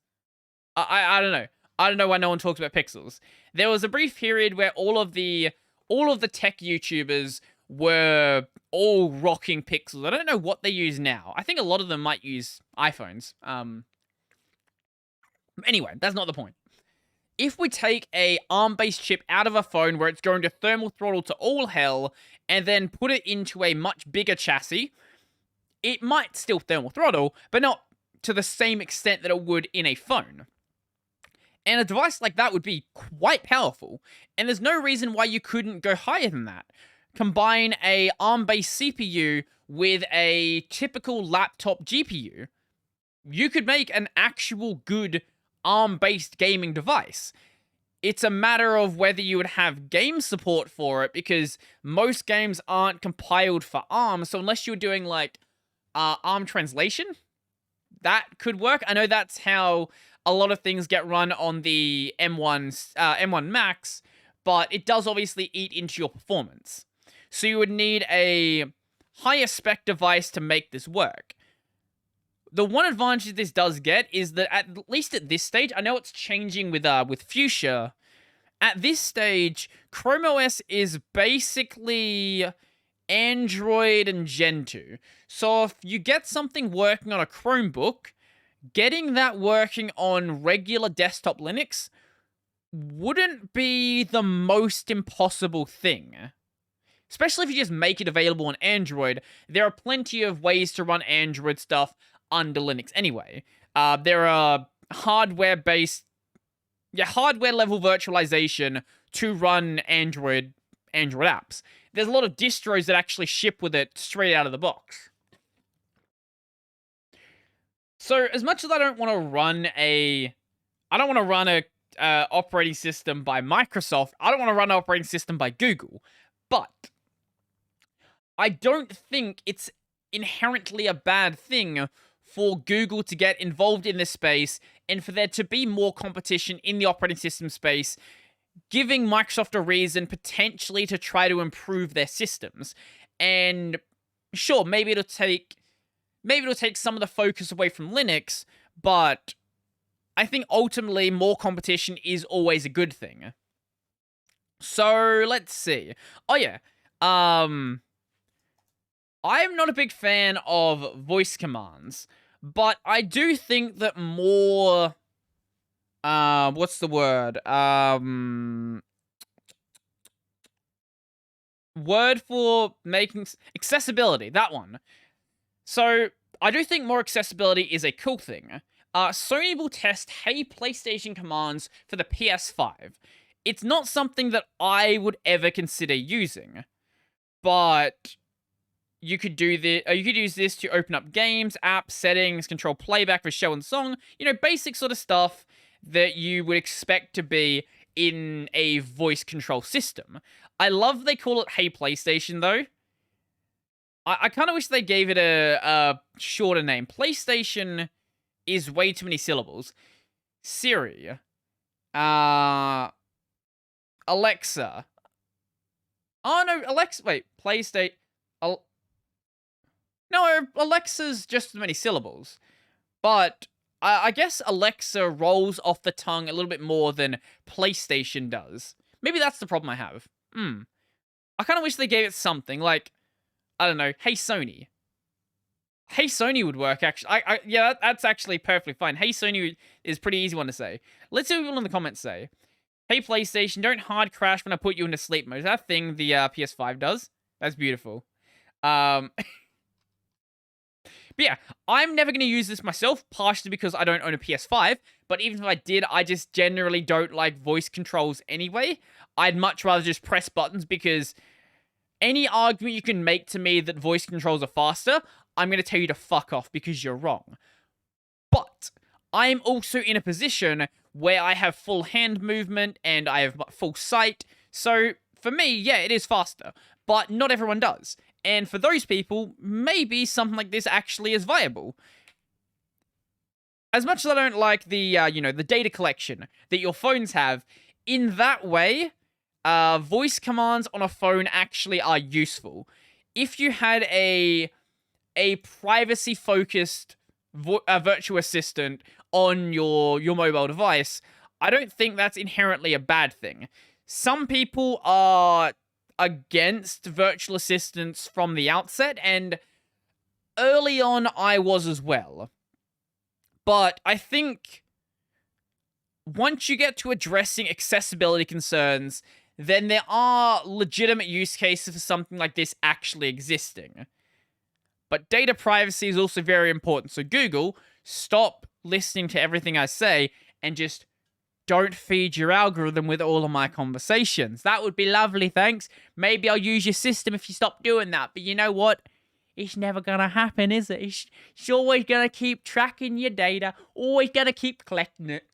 I don't know. I don't know why no one talks about Pixels. There was a brief period where all of the tech YouTubers were all rocking Pixels. I don't know what they use now. I think a lot of them might use iPhones. Anyway, that's not the point. If we take a ARM-based chip out of a phone where it's going to thermal throttle to all hell, and then put it into a much bigger chassis, it might still thermal throttle, but not to the same extent that it would in a phone. And a device like that would be quite powerful, and there's no reason why you couldn't go higher than that. Combine a ARM-based CPU with a typical laptop GPU. You could make an actual good ARM-based gaming device. It's a matter of whether you would have game support for it, because most games aren't compiled for ARM, so unless you're doing, like, ARM translation, that could work. I know that's how a lot of things get run on the M1 Max, but it does obviously eat into your performance. So you would need a higher spec device to make this work. The one advantage this does get is that at least at this stage, I know it's changing with Fuchsia. At this stage, Chrome OS is basically Android and Gentoo. So if you get something working on a Chromebook, getting that working on regular desktop Linux wouldn't be the most impossible thing. Especially if you just make it available on Android. There are plenty of ways to run Android stuff under Linux anyway. There are hardware-based, hardware-level virtualization to run Android apps. There's a lot of distros that actually ship with it straight out of the box. So as much as I don't want to run a operating system by Microsoft, I don't want to run an operating system by Google, but I don't think it's inherently a bad thing for Google to get involved in this space and for there to be more competition in the operating system space, giving Microsoft a reason potentially to try to improve their systems. And sure, maybe it'll take some of the focus away from Linux, but I think ultimately more competition is always a good thing. So let's see. Oh yeah. I'm not a big fan of voice commands, but I do think that more, what's the word? Word for making accessibility, that one. So I do think more accessibility is a cool thing. Sony will test Hey PlayStation commands for the PS5. It's not something that I would ever consider using, but you could do this. You could use this to open up games, apps, settings, control playback for show and song. You know, basic sort of stuff that you would expect to be in a voice control system. I love they call it Hey PlayStation though. I kind of wish they gave it a shorter name. PlayStation is way too many syllables. Siri, Alexa. Oh no, Alexa. Wait, PlayStation. No, Alexa's just as many syllables. But I guess Alexa rolls off the tongue a little bit more than PlayStation does. Maybe that's the problem I have. I kind of wish they gave it something like, I don't know, Hey Sony. Hey Sony would work, actually. Yeah, that's actually perfectly fine. Hey Sony is a pretty easy one to say. Let's see what people in the comments say. Hey PlayStation, don't hard crash when I put you into sleep mode. Is that thing the PS5 does? That's beautiful. But yeah, I'm never going to use this myself, partially because I don't own a PS5, but even if I did, I just generally don't like voice controls anyway. I'd much rather just press buttons, because any argument you can make to me that voice controls are faster, I'm going to tell you to fuck off because you're wrong. But I'm also in a position where I have full hand movement and I have full sight, so for me, yeah, it is faster, but not everyone does. And for those people, maybe something like this actually is viable. As much as I don't like the, the data collection that your phones have, in that way, voice commands on a phone actually are useful. If you had a privacy-focused virtual assistant on your mobile device, I don't think that's inherently a bad thing. Some people are against virtual assistants from the outset, and early on I was as well. But I think once you get to addressing accessibility concerns, then there are legitimate use cases for something like this actually existing. But data privacy is also very important, so Google, stop listening to everything I say and just don't feed your algorithm with all of my conversations. That would be lovely, thanks. Maybe I'll use your system if you stop doing that. But you know what? It's never gonna happen, is it? It's always gonna keep tracking your data. Always gonna keep collecting it.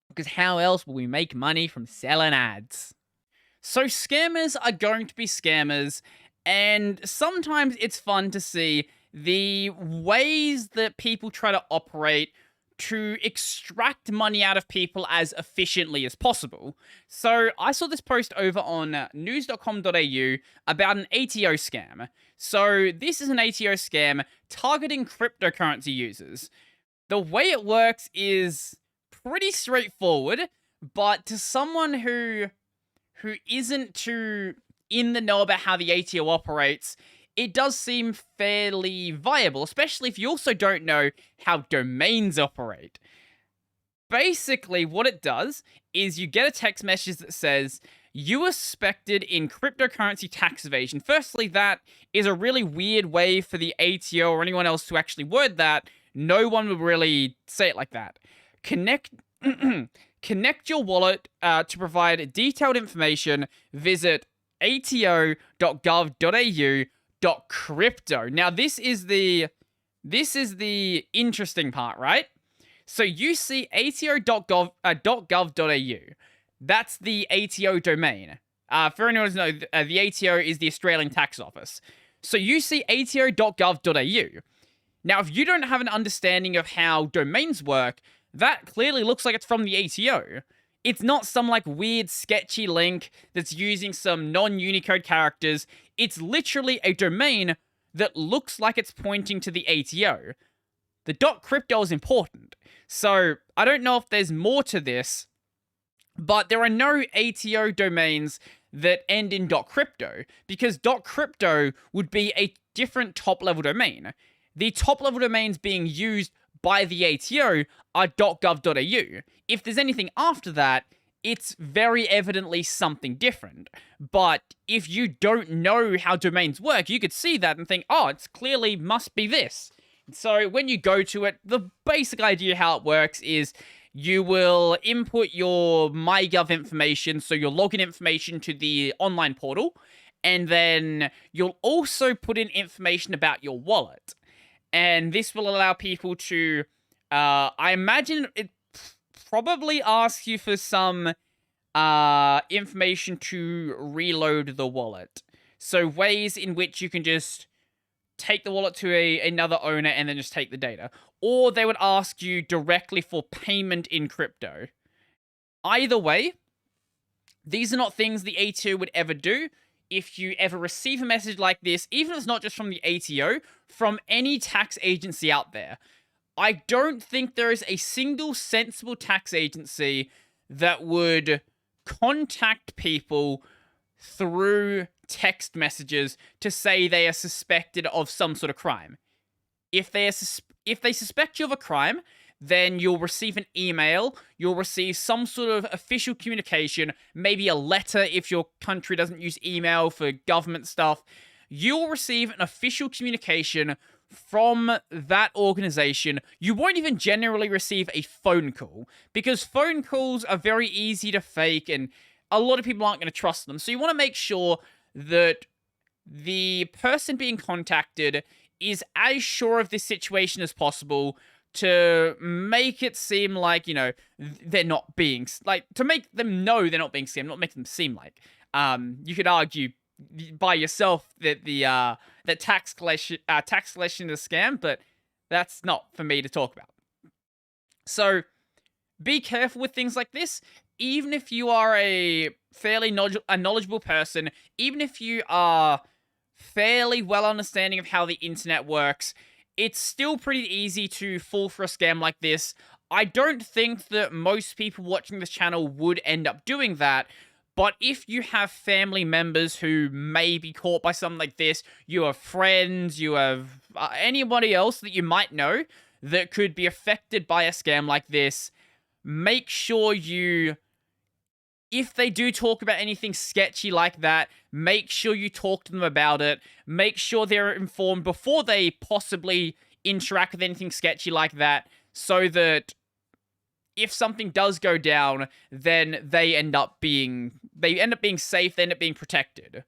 Because how else will we make money from selling ads? So scammers are going to be scammers. And sometimes it's fun to see the ways that people try to operate to extract money out of people as efficiently as possible. So I saw this post over on news.com.au about an ATO scam. So this is an ATO scam targeting cryptocurrency users. The way it works is pretty straightforward, but to someone who isn't too in the know about how the ATO operates, it does seem fairly viable, especially if you also don't know how domains operate. Basically, what it does is you get a text message that says, you are suspected in cryptocurrency tax evasion. Firstly, that is a really weird way for the ATO or anyone else to actually word that. No one would really say it like that. Connect your wallet to provide detailed information. Visit ato.gov.au.crypto. Now, this is the interesting part, right? So you see ato.gov.au. That's the ATO domain. For anyone who doesn't know, the ATO is the Australian Tax Office. So you see ato.gov.au. Now, if you don't have an understanding of how domains work, that clearly looks like it's from the ATO. It's not some like weird sketchy link that's using some non-Unicode characters. It's literally a domain that looks like it's pointing to the ATO. The .crypto is important. So I don't know if there's more to this, but there are no ATO domains that end in .crypto, because .crypto would be a different top-level domain. The top-level domains being used by the ATO are .gov.au. If there's anything after that, it's very evidently something different. But if you don't know how domains work, you could see that and think, oh, it's clearly must be this. So when you go to it, the basic idea how it works is you will input your MyGov information, so your login information to the online portal, and then you'll also put in information about your wallet. And this will allow people to, I imagine it probably asks you for some information to reload the wallet. So ways in which you can just take the wallet to another owner and then just take the data. Or they would ask you directly for payment in crypto. Either way, these are not things the ATO would ever do. If you ever receive a message like this, even if it's not just from the ATO, from any tax agency out there, I don't think there is a single sensible tax agency that would contact people through text messages to say they are suspected of some sort of crime. If they suspect you of a crime, then you'll receive an email, you'll receive some sort of official communication, maybe a letter if your country doesn't use email for government stuff. You'll receive an official communication from that organization. You won't even generally receive a phone call, because phone calls are very easy to fake and a lot of people aren't going to trust them. So you want to make sure that the person being contacted is as sure of this situation as possible, to make it seem like, you know, they're not being, like, to make them know they're not being scammed, not make them seem like. You could argue by yourself that that tax collection is a scam, but that's not for me to talk about. So be careful with things like this. Even if you are a fairly knowledgeable person, even if you are fairly well understanding of how the internet works, it's still pretty easy to fall for a scam like this. I don't think that most people watching this channel would end up doing that, but if you have family members who may be caught by something like this, you have friends, you have anybody else that you might know that could be affected by a scam like this, make sure you, if they do talk about anything sketchy like that, make sure you talk to them about it. Make sure they're informed before they possibly interact with anything sketchy like that, so that if something does go down, then they end up being safe, they end up being protected.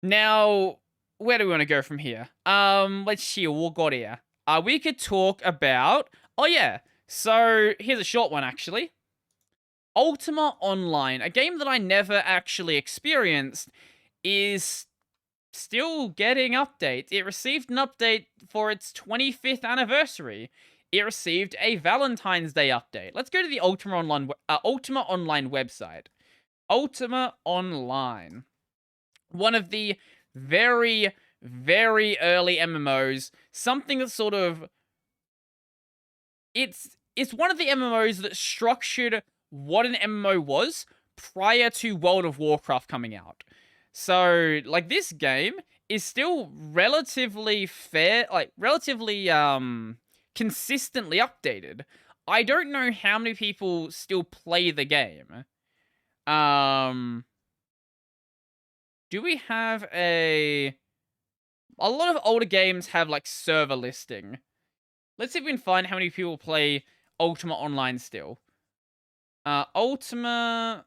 Now, where do we want to go from here? Let's see what we got here. We could talk about, oh yeah, so here's a short one actually. Ultima Online, a game that I never actually experienced, is still getting updates. It received an update for its 25th anniversary. it received a Valentine's Day update. Let's go to the Ultima Online website. Ultima Online. One of the very, very early MMOs. Something that sort of... It's one of the MMOs that structured what an MMO was prior to World of Warcraft coming out. So, like, this game is still relatively fair, like, relatively, consistently updated. I don't know how many people still play the game. Do we have a lot of older games have, like, server listing. Let's see if we can find how many people play Ultima Online still. Ultima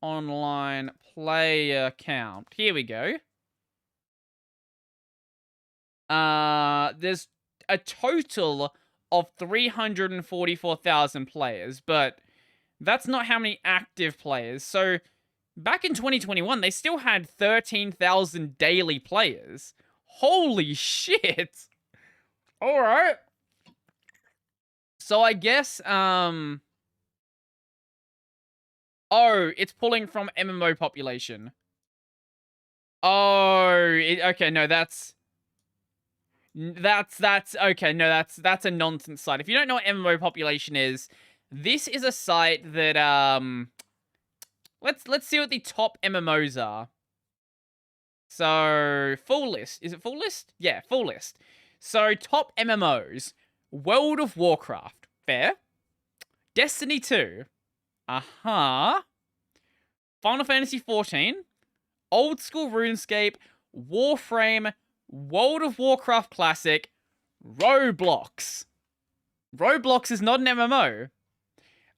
Online player count. Here we go. There's a total of 344,000 players, but that's not how many active players. So, back in 2021, they still had 13,000 daily players. Holy shit! Alright. So I guess, oh, it's pulling from MMO population. Oh, okay, no, that's okay, no, that's a nonsense site. If you don't know what MMO population is, this is a site that, let's see what the top MMOs are. So, full list. Is it full list? Yeah, full list. So, top MMOs. World of Warcraft. Fair. Destiny 2. Final Fantasy 14. Old School RuneScape. Warframe. World of Warcraft Classic. Roblox. Roblox is not an MMO.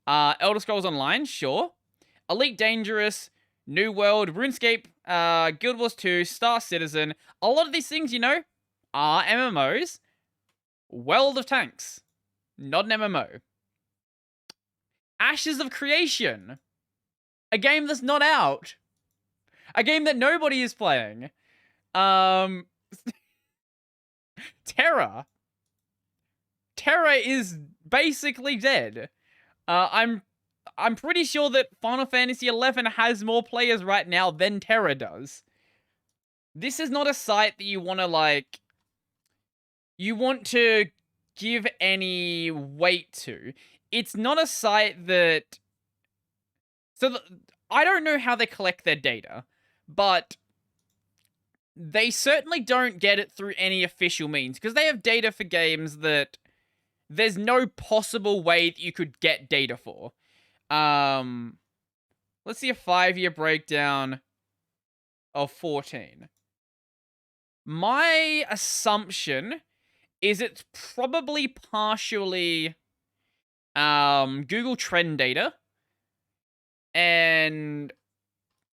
Elder Scrolls Online, sure. Elite Dangerous. New World. RuneScape. Guild Wars 2. Star Citizen. A lot of these things, you know, are MMOs. World of Tanks. Not an MMO. Ashes of Creation. A game that's not out. A game that nobody is playing. Terra. Terra is basically dead. I'm pretty sure that Final Fantasy XI has more players right now than Terra does. This is not a site that you want to, like... You want to give any weight to. It's not a site that... So, I don't know how they collect their data, but they certainly don't get it through any official means, because they have data for games that there's no possible way that you could get data for. Let's see a 5-year breakdown of 14. My assumption is it's probably partially Google Trend data and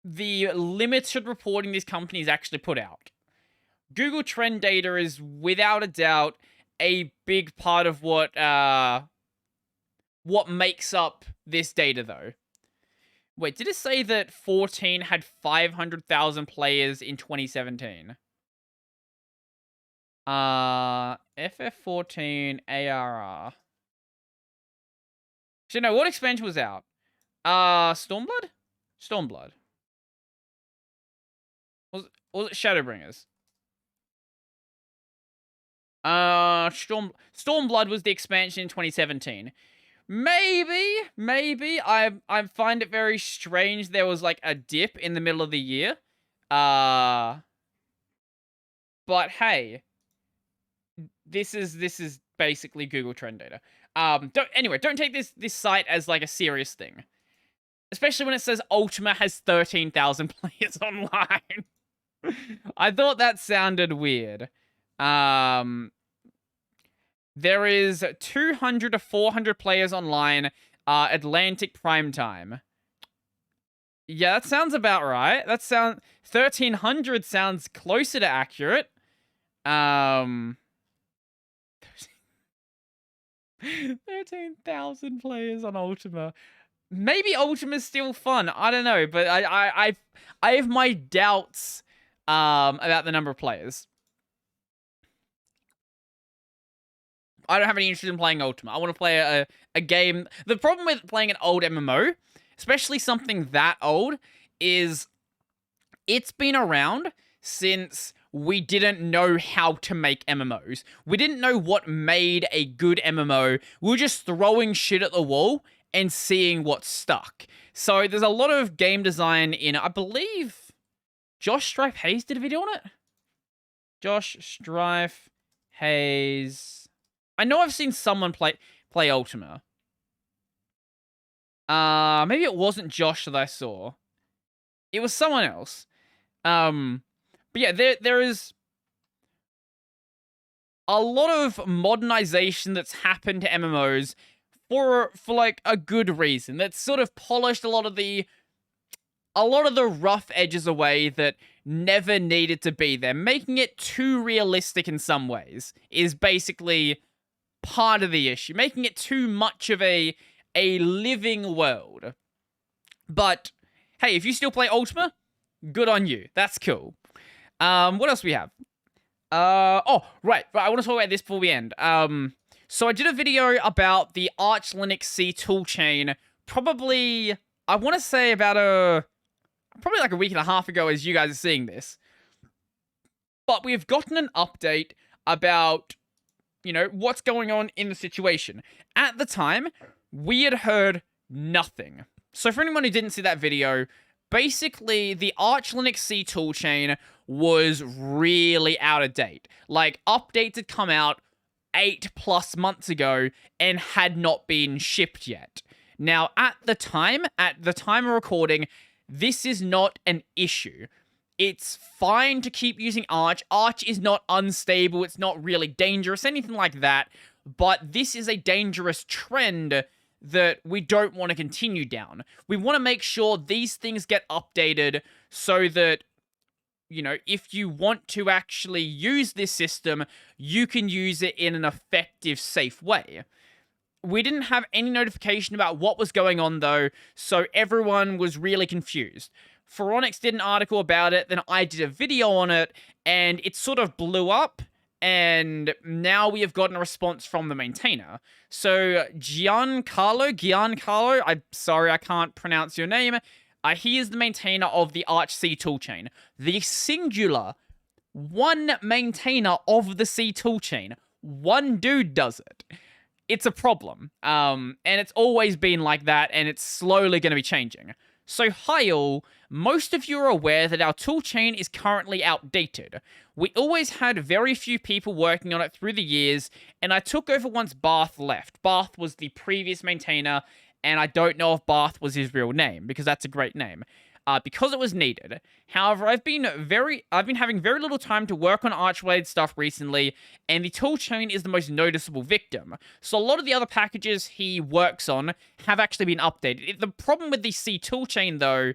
the limited reporting these companies actually put out. Google Trend data is without a doubt a big part of what makes up this data, though. Wait, did it say that 14 had 500,000 players in 2017? FF14 ARR. So no, what expansion was out? Stormblood? Stormblood. Was it Shadowbringers? Stormblood was the expansion in 2017. Maybe. I find it very strange there was like a dip in the middle of the year. But hey, this is basically Google Trend data. Don't take this site as like a serious thing. Especially when it says Ultima has 13,000 players online. I thought that sounded weird. There is 200 to 400 players online, Atlantic prime time. Yeah, that sounds about right. 1,300 sounds closer to accurate. 13,000 players on Ultima. Maybe Ultima's still fun. I don't know, but I have my doubts about the number of players. I don't have any interest in playing Ultima. I want to play a game. The problem with playing an old MMO, especially something that old, is it's been around since we didn't know how to make MMOs. We didn't know what made a good MMO. We were just throwing shit at the wall and seeing what stuck. So there's a lot of game design in, I believe, Josh Strife Hayes did a video on it? Josh Strife Hayes. I know I've seen someone play Ultima. Maybe it wasn't Josh that I saw. It was someone else. But yeah, there is a lot of modernization that's happened to MMOs for like a good reason. That's sort of polished a lot of the rough edges away that never needed to be there. Making it too realistic in some ways is basically part of the issue. Making it too much of a living world. But hey, if you still play Ultima, good on you. That's cool. What else we have? Oh, right. I want to talk about this before we end. So I did a video about the Arch Linux C toolchain, probably, I want to say about probably like a week and a half ago as you guys are seeing this. But we've gotten an update about, you know, what's going on in the situation. At the time, we had heard nothing. So for anyone who didn't see that video, basically, the Arch Linux C toolchain was really out of date. Like, updates had come out 8+ months ago and had not been shipped yet. Now, at the time of recording, this is not an issue. It's fine to keep using Arch. Arch is not unstable. It's not really dangerous, anything like that. But this is a dangerous trend that we don't want to continue down. We want to make sure these things get updated so that, you know, if you want to actually use this system, you can use it in an effective, safe way. We didn't have any notification about what was going on, though, so everyone was really confused. Phoronix did an article about it, then I did a video on it, and it sort of blew up, and now we have gotten a response from the maintainer. So, Giancarlo, I'm sorry I can't pronounce your name. He is the maintainer of the Arch C toolchain. The singular one maintainer of the C toolchain. One dude does it. It's a problem. And it's always been like that, and it's slowly going to be changing. So, hi all, most of you are aware that our toolchain is currently outdated. We always had very few people working on it through the years, and I took over once Barth left. Barth was the previous maintainer, and I don't know if Barth was his real name, because that's a great name. Because it was needed. However, I've been having very little time to work on Archblade stuff recently, and the toolchain is the most noticeable victim. So a lot of the other packages he works on have actually been updated. The problem with the C toolchain, though,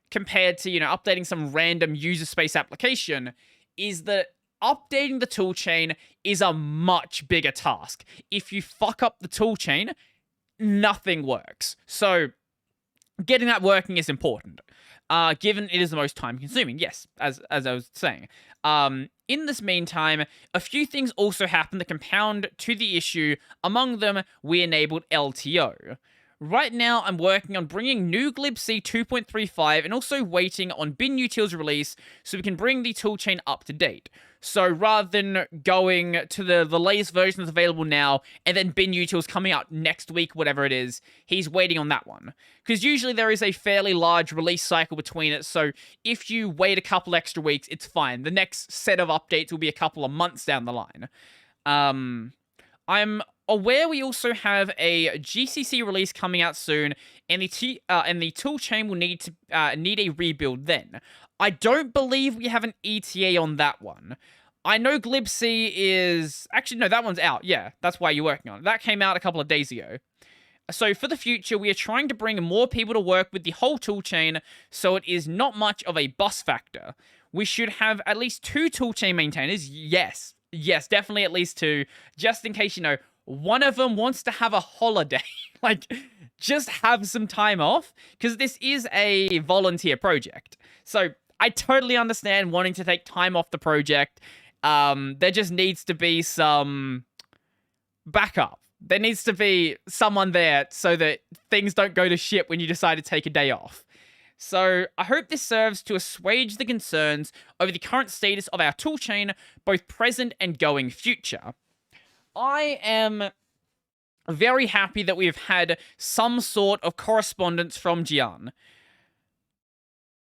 compared to, you know, updating some random user space application, is that updating the toolchain is a much bigger task. If you fuck up the toolchain, nothing works. So getting that working is important. Given it is the most time-consuming, yes, as I was saying. In this meantime, a few things also happened that compound to the issue. Among them, we enabled LTO. Right now, I'm working on bringing new glibc 2.35 and also waiting on BinUtil's release so we can bring the toolchain up to date. So rather than going to the latest version that's available now and then BinUtil's coming out next week, whatever it is, he's waiting on that one. Because usually there is a fairly large release cycle between it, so if you wait a couple extra weeks, it's fine. The next set of updates will be a couple of months down the line. I'm aware we also have a GCC release coming out soon, and the toolchain will need a rebuild then. I don't believe we have an ETA on that one. I know glibc is... Actually, no, that one's out. Yeah, that's why you're working on it. That came out a couple of days ago. So for the future, we are trying to bring more people to work with the whole toolchain, so it is not much of a bus factor. We should have at least 2 toolchain maintainers. Yes, definitely at least 2, just in case, you know, one of them wants to have a holiday. Like, just have some time off, because this is a volunteer project. So I totally understand wanting to take time off the project. There just needs to be some backup. There needs to be someone there so that things don't go to shit when you decide to take a day off. So I hope this serves to assuage the concerns over the current status of our toolchain, both present and going future. I am very happy that we've had some sort of correspondence from Gian.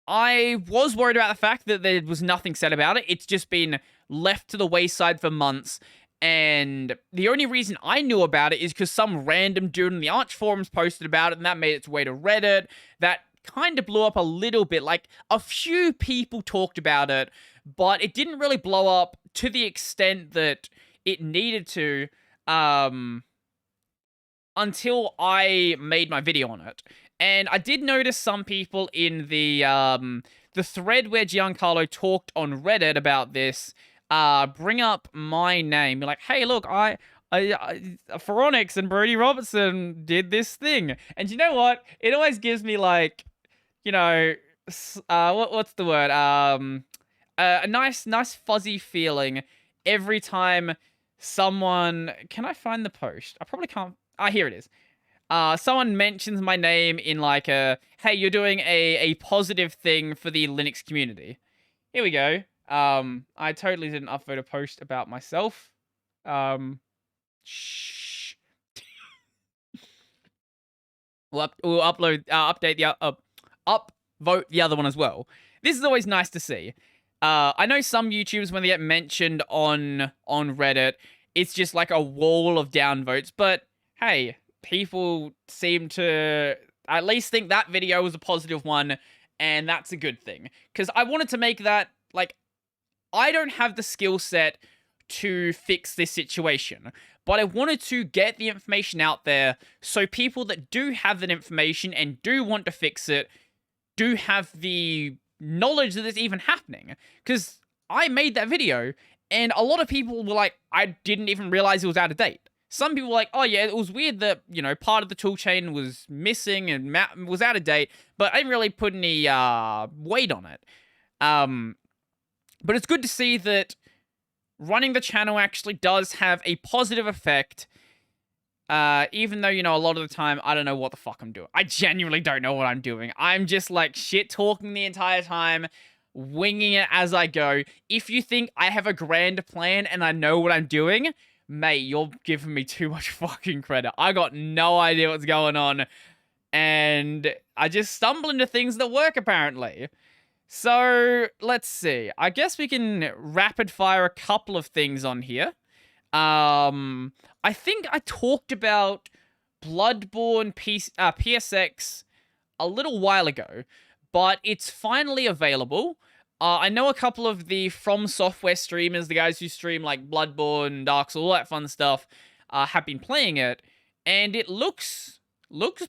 I was worried about the fact that there was nothing said about it. It's just been left to the wayside for months. And the only reason I knew about it is because some random dude in the Arch forums posted about it, and that made its way to Reddit. That kind of blew up a little bit. Like, a few people talked about it, but it didn't really blow up to the extent that it needed to until I made my video on it. And I did notice some people in the thread where Giancarlo talked on Reddit about this bring up my name. Be like, hey, look, I Phoronix and Brody Robertson did this thing. And you know what? It always gives me, like, you know, what's the word? A nice fuzzy feeling every time someone... Can I find the post? I probably can't... here it is. Someone mentions my name in, like, hey, you're doing a positive thing for the Linux community. Here we go. I totally didn't upload a post about myself. Shh. We'll update the, upvote the other one as well. This is always nice to see. I know some YouTubers, when they get mentioned on Reddit, it's just like a wall of downvotes, but hey, people seem to at least think that video was a positive one, and that's a good thing. Because I wanted to make that, like, I don't have the skill set to fix this situation, but I wanted to get the information out there so people that do have that information and do want to fix it do have the knowledge that it's even happening. Because I made that video, and a lot of people were like, I didn't even realize it was out of date. Some people were like, oh yeah, it was weird that, you know, part of the toolchain was missing and was out of date, but I didn't really put any weight on it. But it's good to see that running the channel actually does have a positive effect, even though, you know, a lot of the time, I don't know what the fuck I'm doing. I genuinely don't know what I'm doing. I'm just, like, shit-talking the entire time, winging it as I go. If you think I have a grand plan and I know what I'm doing, mate, you're giving me too much fucking credit. I got no idea what's going on, and I just stumble into things that work, apparently. So, let's see. I guess we can rapid fire a couple of things on here. I think I talked about Bloodborne PSX a little while ago, but it's finally available. I know a couple of the From Software streamers, the guys who stream like Bloodborne, Dark Souls, all that fun stuff, have been playing it, and it looks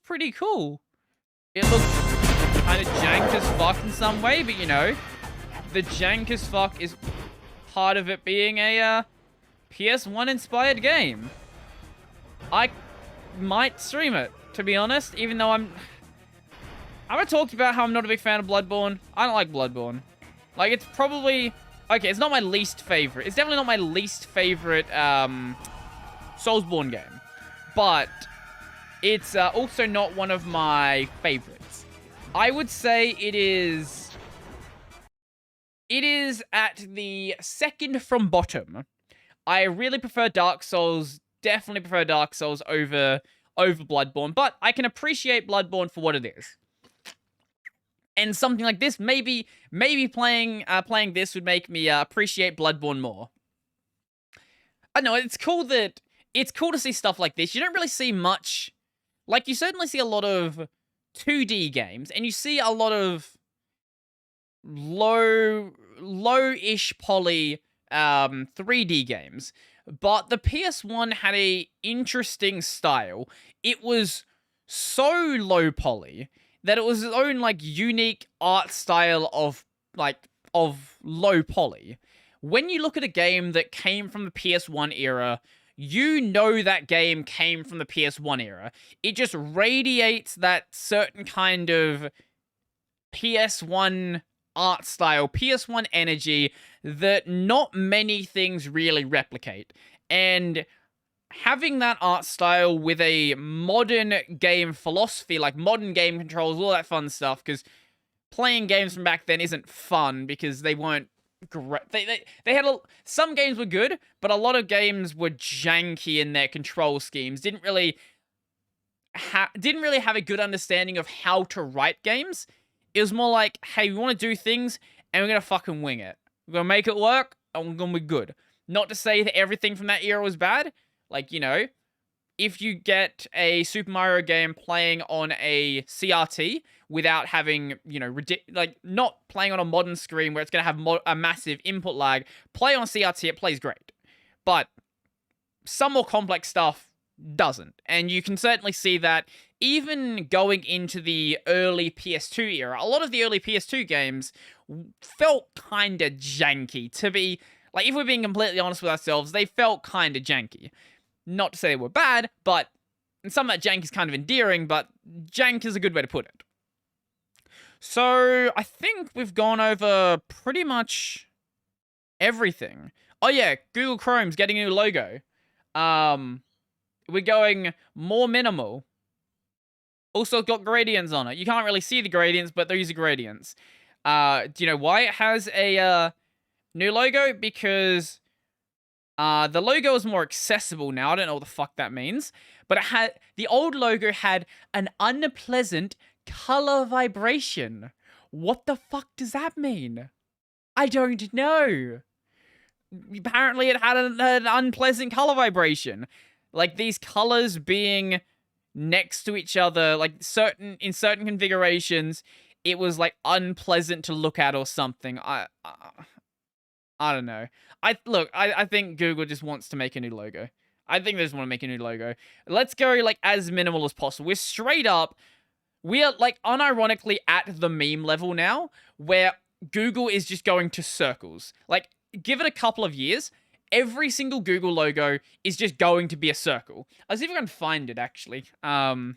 pretty cool. It looks kind of jank as fuck in some way, but you know, the jank as fuck is part of it being a PS1 inspired game. I might stream it, to be honest, even though I've talked about how I'm not a big fan of Bloodborne. I don't like Bloodborne. Like, it's probably... Okay, it's not my least favorite. It's definitely not my least favorite Soulsborne game. But it's also not one of my favorites. I would say it is at the second from bottom. I really prefer Dark Souls. Definitely prefer Dark Souls over Bloodborne. But I can appreciate Bloodborne for what it is. And something like this, maybe playing this would make me appreciate Bloodborne more. I don't know, it's cool to see stuff like this. You don't really see much. Like, you certainly see a lot of 2D games, and you see a lot of low-ish poly 3D games. But the PS1 had a interesting style. It was so low poly that it was its own, like, unique art style of low poly. When you look at a game that came from the PS1 era, you know that game came from the PS1 era. It just radiates that certain kind of PS1 art style, PS1 energy that not many things really replicate. And having that art style with a modern game philosophy, like modern game controls, all that fun stuff, because playing games from back then isn't fun because they weren't great. They had some games were good, but a lot of games were janky in their control schemes. Didn't really have a good understanding of how to write games. It was more like, hey, we want to do things and we're gonna fucking wing it. We're gonna make it work and we're gonna be good. Not to say that everything from that era was bad. Like, you know, if you get a Super Mario game playing on a CRT without having, you know, not playing on a modern screen where it's going to have a massive input lag, play on CRT, it plays great. But some more complex stuff doesn't. And you can certainly see that even going into the early PS2 era, a lot of the early PS2 games felt kind of janky. To be, like, if we're being completely honest with ourselves, they felt kind of janky. Not to say they were bad, but some of that jank is kind of endearing, but jank is a good way to put it. So, I think we've gone over pretty much everything. Oh yeah, Google Chrome's getting a new logo. We're going more minimal. Also got gradients on it. You can't really see the gradients, but these are gradients. Do you know why it has a new logo? Because the logo is more accessible now. I don't know what the fuck that means. But the old logo had an unpleasant color vibration. What the fuck does that mean? I don't know. Apparently it had an unpleasant color vibration. Like, these colors being next to each other, like in certain configurations, it was like unpleasant to look at or something. I don't know. I think Google just wants to make a new logo. I think they just want to make a new logo. Let's go, like, as minimal as possible. We are, like, unironically at the meme level now, where Google is just going to circles. Like, give it a couple of years, every single Google logo is just going to be a circle. I'll see if I can find it, actually. How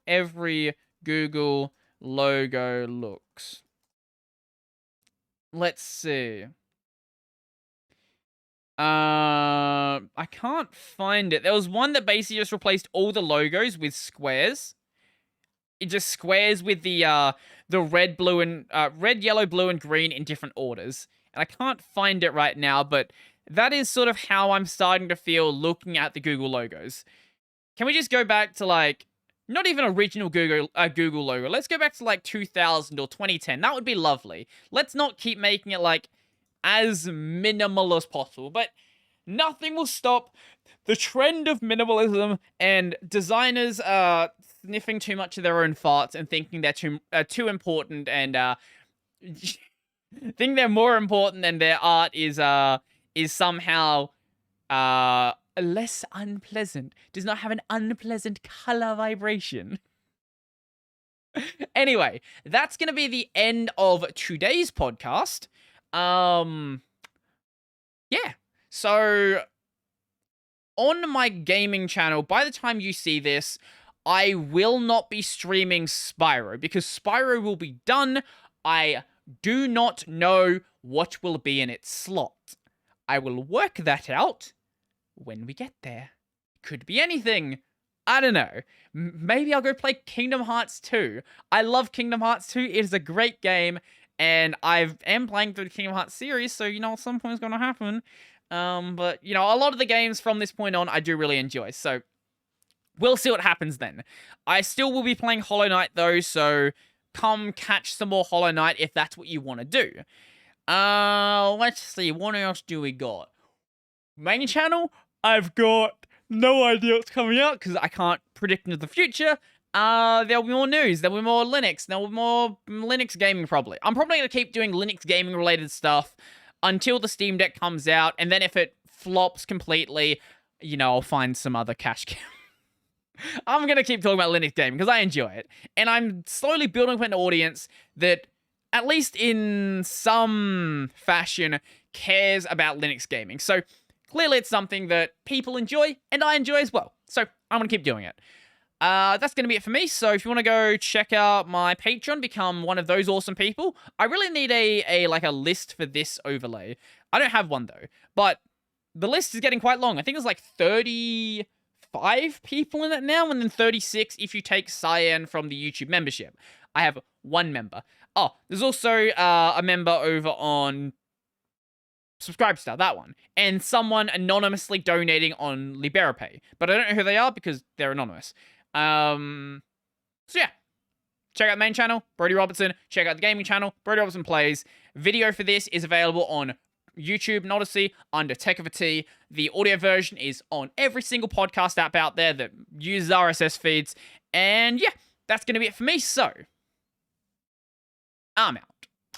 every Google logo looks. Let's see. I can't find it. There was one that basically just replaced all the logos with squares. It just squares with the red, yellow, blue, and green in different orders. And I can't find it right now, but that is sort of how I'm starting to feel looking at the Google logos. Can we just go back to, like, not even original Google logo. Let's go back to, like, 2000 or 2010. That would be lovely. Let's not keep making it, like, as minimal as possible. But nothing will stop the trend of minimalism and designers sniffing too much of their own farts and thinking they're too important and think they're more important than their art is somehow less unpleasant. Does not have an unpleasant color vibration. Anyway, that's going to be the end of today's podcast. Yeah. So, on my gaming channel, by the time you see this, I will not be streaming Spyro, because Spyro will be done. I do not know what will be in its slot. I will work that out when we get there. Could be anything. I don't know. Maybe I'll go play Kingdom Hearts 2. I love Kingdom Hearts 2. It is a great game. And I am playing through the Kingdom Hearts series, so, you know, at some point it's going to happen. But, you know, a lot of the games from this point on I do really enjoy. So, we'll see what happens then. I still will be playing Hollow Knight, though, so come catch some more Hollow Knight if that's what you want to do. Let's see. What else do we got? Main channel, I've got no idea what's coming out because I can't predict into the future. There'll be more news, there'll be more Linux, there'll be more Linux gaming probably. I'm probably going to keep doing Linux gaming related stuff until the Steam Deck comes out, and then if it flops completely, you know, I'll find some other cash cow. I'm going to keep talking about Linux gaming because I enjoy it. And I'm slowly building up an audience that, at least in some fashion, cares about Linux gaming. So, clearly it's something that people enjoy, and I enjoy as well. So, I'm going to keep doing it. That's going to be it for me. So if you want to go check out my Patreon, become one of those awesome people. I really need a list for this overlay. I don't have one though, but the list is getting quite long. I think there's like 35 people in it now, and then 36 if you take Cyan from the YouTube membership. I have 1 member. Oh, there's also a member over on Subscribestar, that one. And someone anonymously donating on LiberaPay. But I don't know who they are because they're anonymous. So yeah. Check out the main channel, Brody Robertson. Check out the gaming channel, Brody Robertson Plays. Video for this is available on YouTube and Odyssey under Tech of a T. The audio version is on every single podcast app out there that uses RSS feeds. And yeah, that's going to be it for me. So, I'm out.